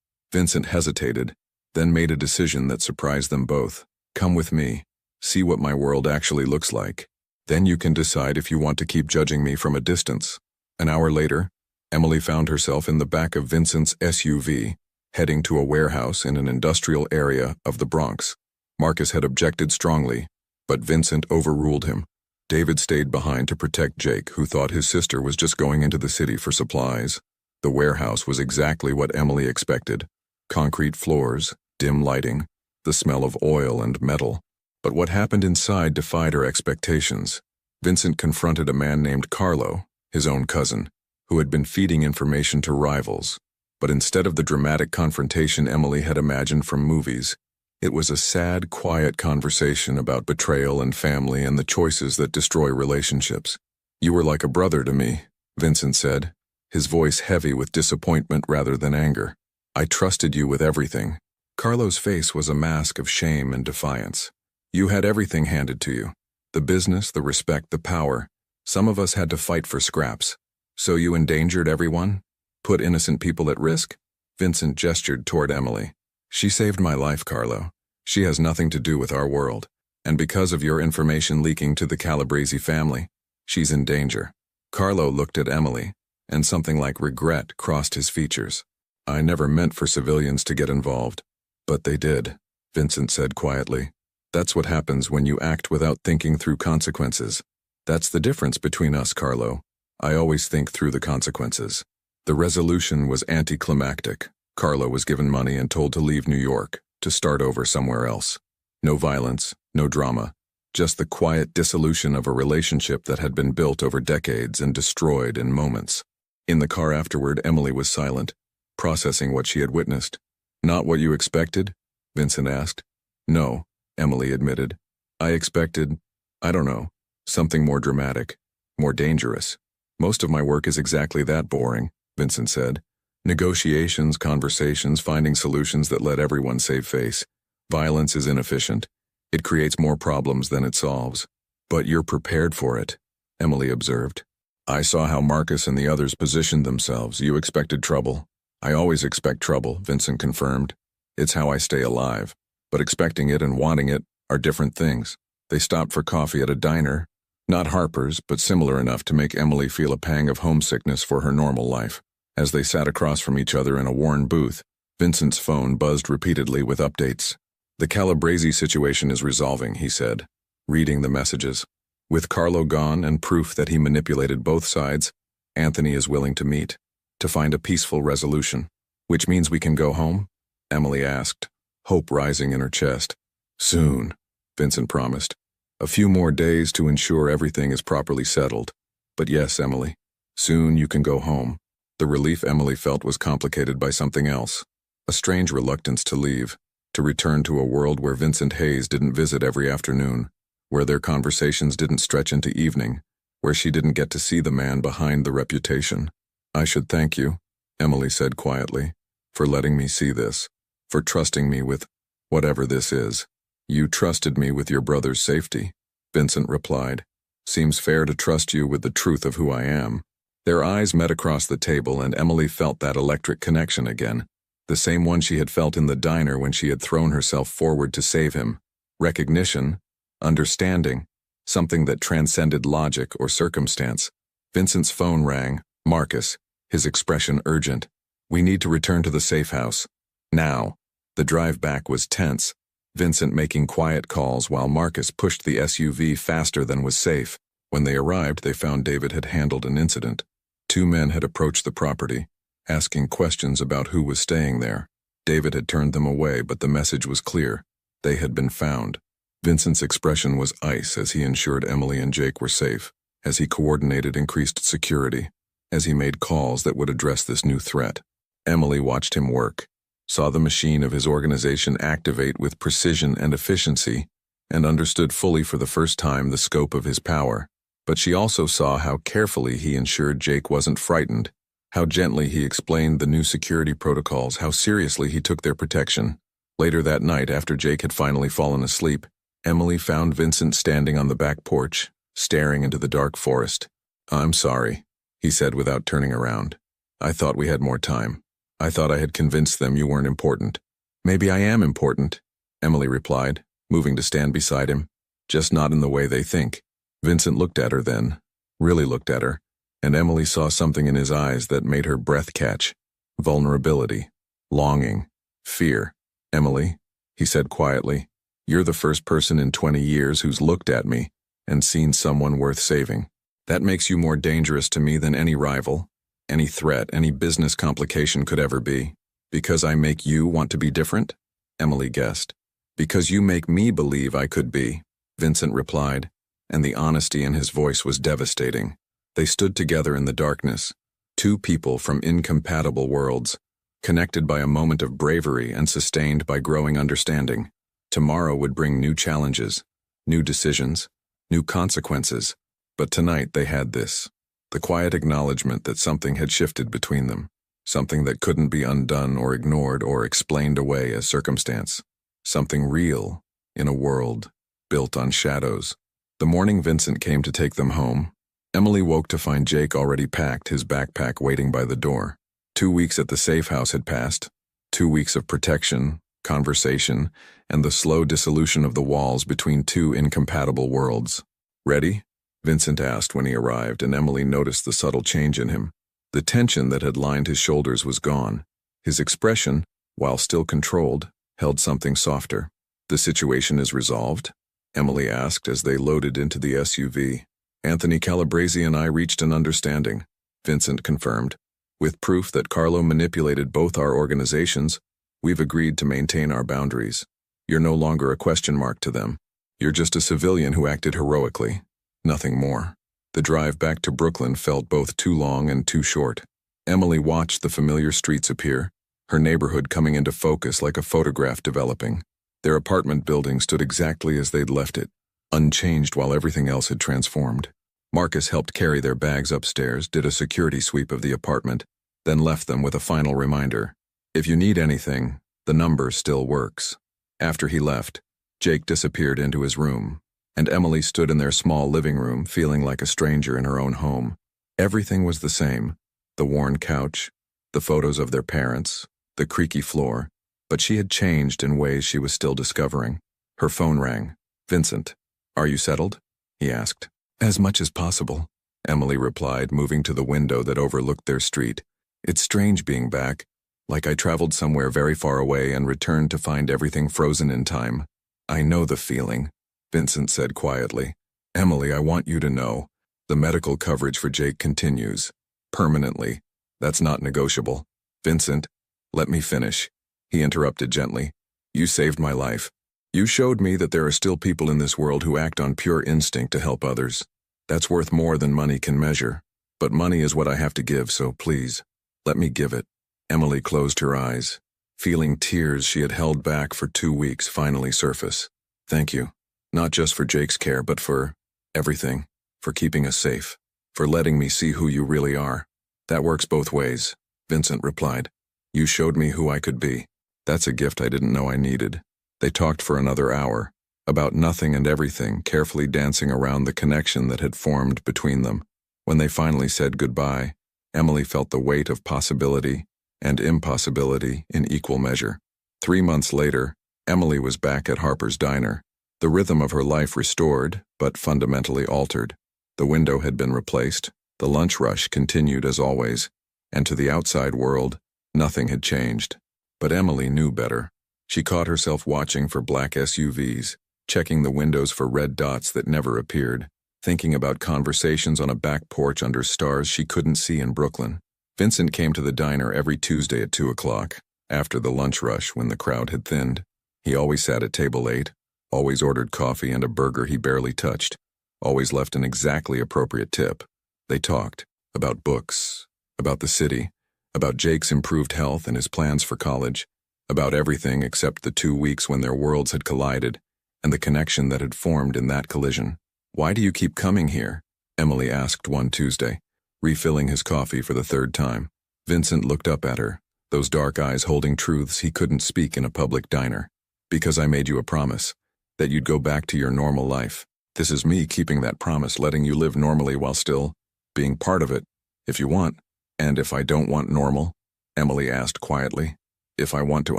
Vincent hesitated, then made a decision that surprised them both. Come with me. See what my world actually looks like. Then you can decide if you want to keep judging me from a distance. An hour later, Emily found herself in the back of Vincent's SUV, heading to a warehouse in an industrial area of the Bronx. Marcus had objected strongly, but Vincent overruled him. David stayed behind to protect Jake, who thought his sister was just going into the city for supplies. The warehouse was exactly what Emily expected. Concrete floors, dim lighting, the smell of oil and metal. But what happened inside defied her expectations. Vincent confronted a man named Carlo, his own cousin, who had been feeding information to rivals. But instead of the dramatic confrontation Emily had imagined from movies, it was a sad, quiet conversation about betrayal and family and the choices that destroy relationships. You were like a brother to me, Vincent said, his voice heavy with disappointment rather than anger. I trusted you with everything. Carlo's face was a mask of shame and defiance. You had everything handed to you. The business, the respect, the power. Some of us had to fight for scraps. So you endangered everyone? Put innocent people at risk? Vincent gestured toward Emily. She saved my life, Carlo. She has nothing to do with our world. And because of your information leaking to the Calabrese family, she's in danger. Carlo looked at Emily, and something like regret crossed his features. I never meant for civilians to get involved. But they did, Vincent said quietly. That's what happens when you act without thinking through consequences. That's the difference between us, Carlo. I always think through the consequences. The resolution was anticlimactic. Carlo was given money and told to leave New York, to start over somewhere else. No violence, no drama, just the quiet dissolution of a relationship that had been built over decades and destroyed in moments. In the car afterward, Emily was silent, processing what she had witnessed. Not what you expected? Vincent asked. No, Emily admitted. I expected, I don't know, something more dramatic, more dangerous. Most of my work is exactly that boring, Vincent said. Negotiations, conversations, finding solutions that let everyone save face. Violence is inefficient. It creates more problems than it solves. But you're prepared for it, Emily observed. I saw how Marcus and the others positioned themselves. You expected trouble. I always expect trouble, Vincent confirmed. It's how I stay alive. But expecting it and wanting it are different things. They stopped for coffee at a diner, not Harper's, but similar enough to make Emily feel a pang of homesickness for her normal life. As they sat across from each other in a worn booth, Vincent's phone buzzed repeatedly with updates. The Calabrese situation is resolving, he said, reading the messages. With Carlo gone and proof that he manipulated both sides, Anthony is willing to meet, to find a peaceful resolution. Which means we can go home? Emily asked, hope rising in her chest. Soon, Vincent promised. A few more days to ensure everything is properly settled. But yes, Emily, soon you can go home. The relief Emily felt was complicated by something else. A strange reluctance to leave, to return to a world where Vincent Hayes didn't visit every afternoon, where their conversations didn't stretch into evening, where she didn't get to see the man behind the reputation. "I should thank you," Emily said quietly, "for letting me see this, for trusting me with whatever this is." "You trusted me with your brother's safety," Vincent replied. "Seems fair to trust you with the truth of who I am." Their eyes met across the table, and Emily felt that electric connection again, the same one she had felt in the diner when she had thrown herself forward to save him. Recognition, understanding, something that transcended logic or circumstance. Vincent's phone rang. Marcus, his expression urgent. "We need to return to the safe house. Now." The drive back was tense, Vincent making quiet calls while Marcus pushed the SUV faster than was safe. When they arrived, they found David had handled an incident. 2 men had approached the property, asking questions about who was staying there. David had turned them away, but the message was clear. They had been found. Vincent's expression was ice as he ensured Emily and Jake were safe, as he coordinated increased security, as he made calls that would address this new threat. Emily watched him work, saw the machine of his organization activate with precision and efficiency, and understood fully for the first time the scope of his power. But she also saw how carefully he ensured Jake wasn't frightened, how gently he explained the new security protocols, how seriously he took their protection. Later that night, after Jake had finally fallen asleep, Emily found Vincent standing on the back porch, staring into the dark forest. "I'm sorry," he said without turning around. "I thought we had more time. I thought I had convinced them you weren't important." "Maybe I am important," Emily replied, moving to stand beside him. "Just not in the way they think." Vincent looked at her then, really looked at her, and Emily saw something in his eyes that made her breath catch. Vulnerability, longing, fear. "Emily," he said quietly, "you're the first person in 20 years who's looked at me and seen someone worth saving. That makes you more dangerous to me than any rival, any threat, any business complication could ever be. Because I make you want to be different?" Emily guessed. "Because you make me believe I could be," Vincent replied, and the honesty in his voice was devastating. They stood together in the darkness, 2 people from incompatible worlds, connected by a moment of bravery and sustained by growing understanding. Tomorrow would bring new challenges, new decisions, new consequences, but tonight they had this. The quiet acknowledgement that something had shifted between them, something that couldn't be undone or ignored or explained away as circumstance, something real in a world built on shadows. The morning Vincent came to take them home, Emily woke to find Jake already packed, his backpack waiting by the door. 2 weeks at the safe house had passed, 2 weeks of protection, conversation, and the slow dissolution of the walls between 2 incompatible worlds. "Ready?" Vincent asked when he arrived, and Emily noticed the subtle change in him. The tension that had lined his shoulders was gone. His expression, while still controlled, held something softer. "The situation is resolved?" Emily asked as they loaded into the SUV. "Anthony Calabrese and I reached an understanding," Vincent confirmed. "With proof that Carlo manipulated both our organizations, we've agreed to maintain our boundaries. You're no longer a question mark to them. You're just a civilian who acted heroically. Nothing more." The drive back to Brooklyn felt both too long and too short. Emily watched the familiar streets appear, her neighborhood coming into focus like a photograph developing. Their apartment building stood exactly as they'd left it, unchanged while everything else had transformed. Marcus helped carry their bags upstairs, did a security sweep of the apartment, then left them with a final reminder. "If you need anything, the number still works." After he left, Jake disappeared into his room, and Emily stood in their small living room feeling like a stranger in her own home. Everything was the same, the worn couch, the photos of their parents, the creaky floor, but she had changed in ways she was still discovering. Her phone rang. "Vincent, are you settled?" he asked. "As much as possible," Emily replied, moving to the window that overlooked their street. "It's strange being back, like I traveled somewhere very far away and returned to find everything frozen in time." "I know the feeling," Vincent said quietly. "Emily, I want you to know, the medical coverage for Jake continues. Permanently. That's not negotiable." "Vincent, let me finish," he interrupted gently. "You saved my life. You showed me that there are still people in this world who act on pure instinct to help others. That's worth more than money can measure. But money is what I have to give, so please, let me give it." Emily closed her eyes. feeling tears she had held back for 2 weeks finally surface. Thank you. Not just for Jake's care, but for everything. For keeping us safe. For letting me see who you really are. That works both ways, Vincent replied. You showed me who I could be. That's a gift I didn't know I needed. They talked for another hour, about nothing and everything, carefully dancing around the connection that had formed between them. When they finally said goodbye, Emily felt the weight of possibility and impossibility in equal measure. 3 months later, Emily was back at Harper's Diner. The rhythm of her life restored, but fundamentally altered. The window had been replaced, the lunch rush continued as always, and to the outside world, nothing had changed. But Emily knew better. She caught herself watching for black SUVs, checking the windows for red dots that never appeared, thinking about conversations on a back porch under stars she couldn't see in Brooklyn. Vincent came to the diner every Tuesday at 2 o'clock, after the lunch rush when the crowd had thinned. He always sat at table 8, always ordered coffee and a burger he barely touched, always left an exactly appropriate tip. They talked about books, about the city, about Jake's improved health and his plans for college, about everything except the 2 weeks when their worlds had collided and the connection that had formed in that collision. Why do you keep coming here? Emily asked one Tuesday, refilling his coffee for the 3rd time. Vincent looked up at her, those dark eyes holding truths he couldn't speak in a public diner. Because I made you a promise, that you'd go back to your normal life. This is me keeping that promise, letting you live normally while still being part of it, if you want. And if I don't want normal? Emily asked quietly. If I want to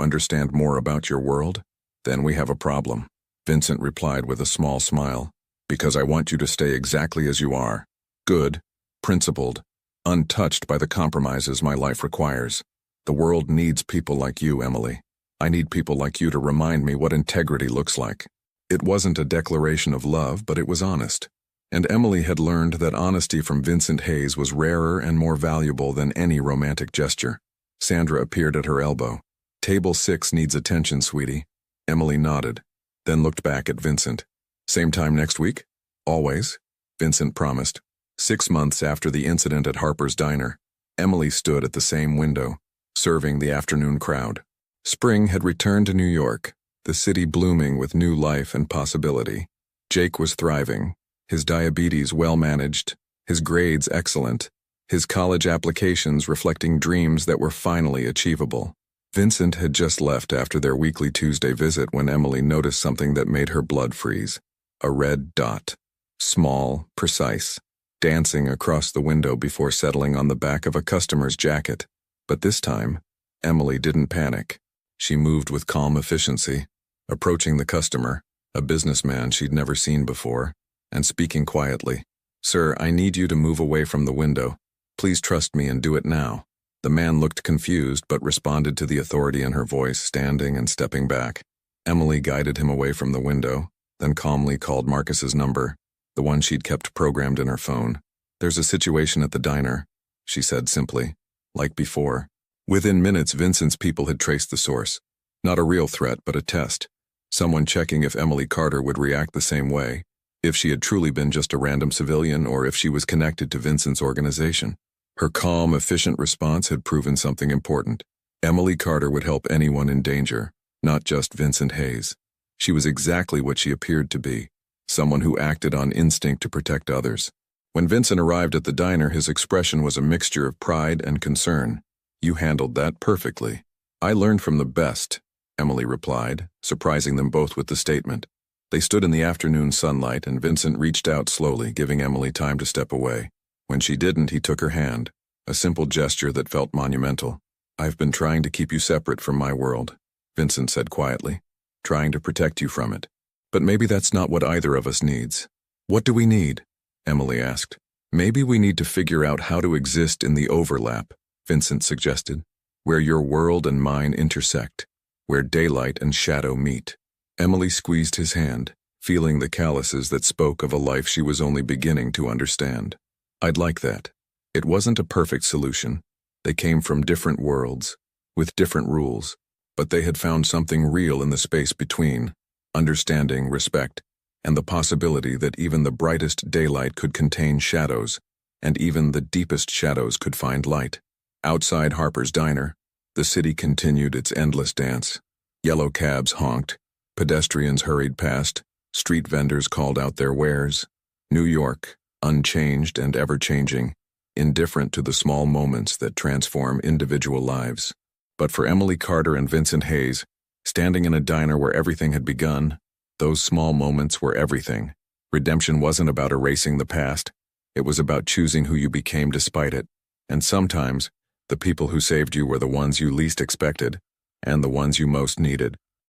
understand more about your world, then we have a problem. Vincent replied with a small smile. Because I want you to stay exactly as you are. Good, principled, untouched by the compromises my life requires. The world needs people like you, Emily. I need people like you to remind me what integrity looks like. It wasn't a declaration of love, but it was honest. And Emily had learned that honesty from Vincent Hayes was rarer and more valuable than any romantic gesture. Sandra appeared at her elbow. Table 6 needs attention, sweetie. Emily nodded, then looked back at Vincent. Same time next week? Always, Vincent promised. 6 months after the incident at Harper's Diner, Emily stood at the same window, serving the afternoon crowd. Spring had returned to New York, the city blooming with new life and possibility. Jake was thriving, his diabetes well managed, his grades excellent, his college applications reflecting dreams that were finally achievable. Vincent had just left after their weekly Tuesday visit when Emily noticed something that made her blood freeze. A red dot, small, precise, dancing across the window before settling on the back of a customer's jacket. But this time, Emily didn't panic. She moved with calm efficiency, approaching the customer, a businessman she'd never seen before, and speaking quietly. Sir, I need you to move away from the window. Please trust me and do it now. The man looked confused but responded to the authority in her voice, standing and stepping back. Emily guided him away from the window, then calmly called Marcus's number, the one she'd kept programmed in her phone. There's a situation at the diner, she said simply, like before. Within minutes, Vincent's people had traced the source. Not a real threat, but a test. Someone checking if Emily Carter would react the same way, if she had truly been just a random civilian or if she was connected to Vincent's organization. Her calm, efficient response had proven something important. Emily Carter would help anyone in danger, not just Vincent Hayes. She was exactly what she appeared to be, someone who acted on instinct to protect others. When Vincent arrived at the diner, his expression was a mixture of pride and concern. You handled that perfectly. I learned from the best, Emily replied, surprising them both with the statement. They stood in the afternoon sunlight, and Vincent reached out slowly, giving Emily time to step away. When she didn't, he took her hand, a simple gesture that felt monumental. I've been trying to keep you separate from my world, Vincent said quietly, trying to protect you from it. But maybe that's not what either of us needs. What do we need? Emily asked. Maybe we need to figure out how to exist in the overlap, Vincent suggested, where your world and mine intersect, where daylight and shadow meet. Emily squeezed his hand, feeling the calluses that spoke of a life she was only beginning to understand. I'd like that. It wasn't a perfect solution. They came from different worlds, with different rules, but they had found something real in the space between, understanding, respect, and the possibility that even the brightest daylight could contain shadows, and even the deepest shadows could find light. Outside Harper's Diner, The city continued its endless dance. Yellow cabs honked, pedestrians hurried past, street vendors called out their wares. New York, unchanged and ever-changing, indifferent to the small moments that transform individual lives. But for Emily Carter and Vincent Hayes, standing in a diner where everything had begun, those small moments were everything. Redemption wasn't about erasing the past. It was about choosing who you became despite it. And sometimes, the people who saved you were the ones you least expected, and the ones you most needed.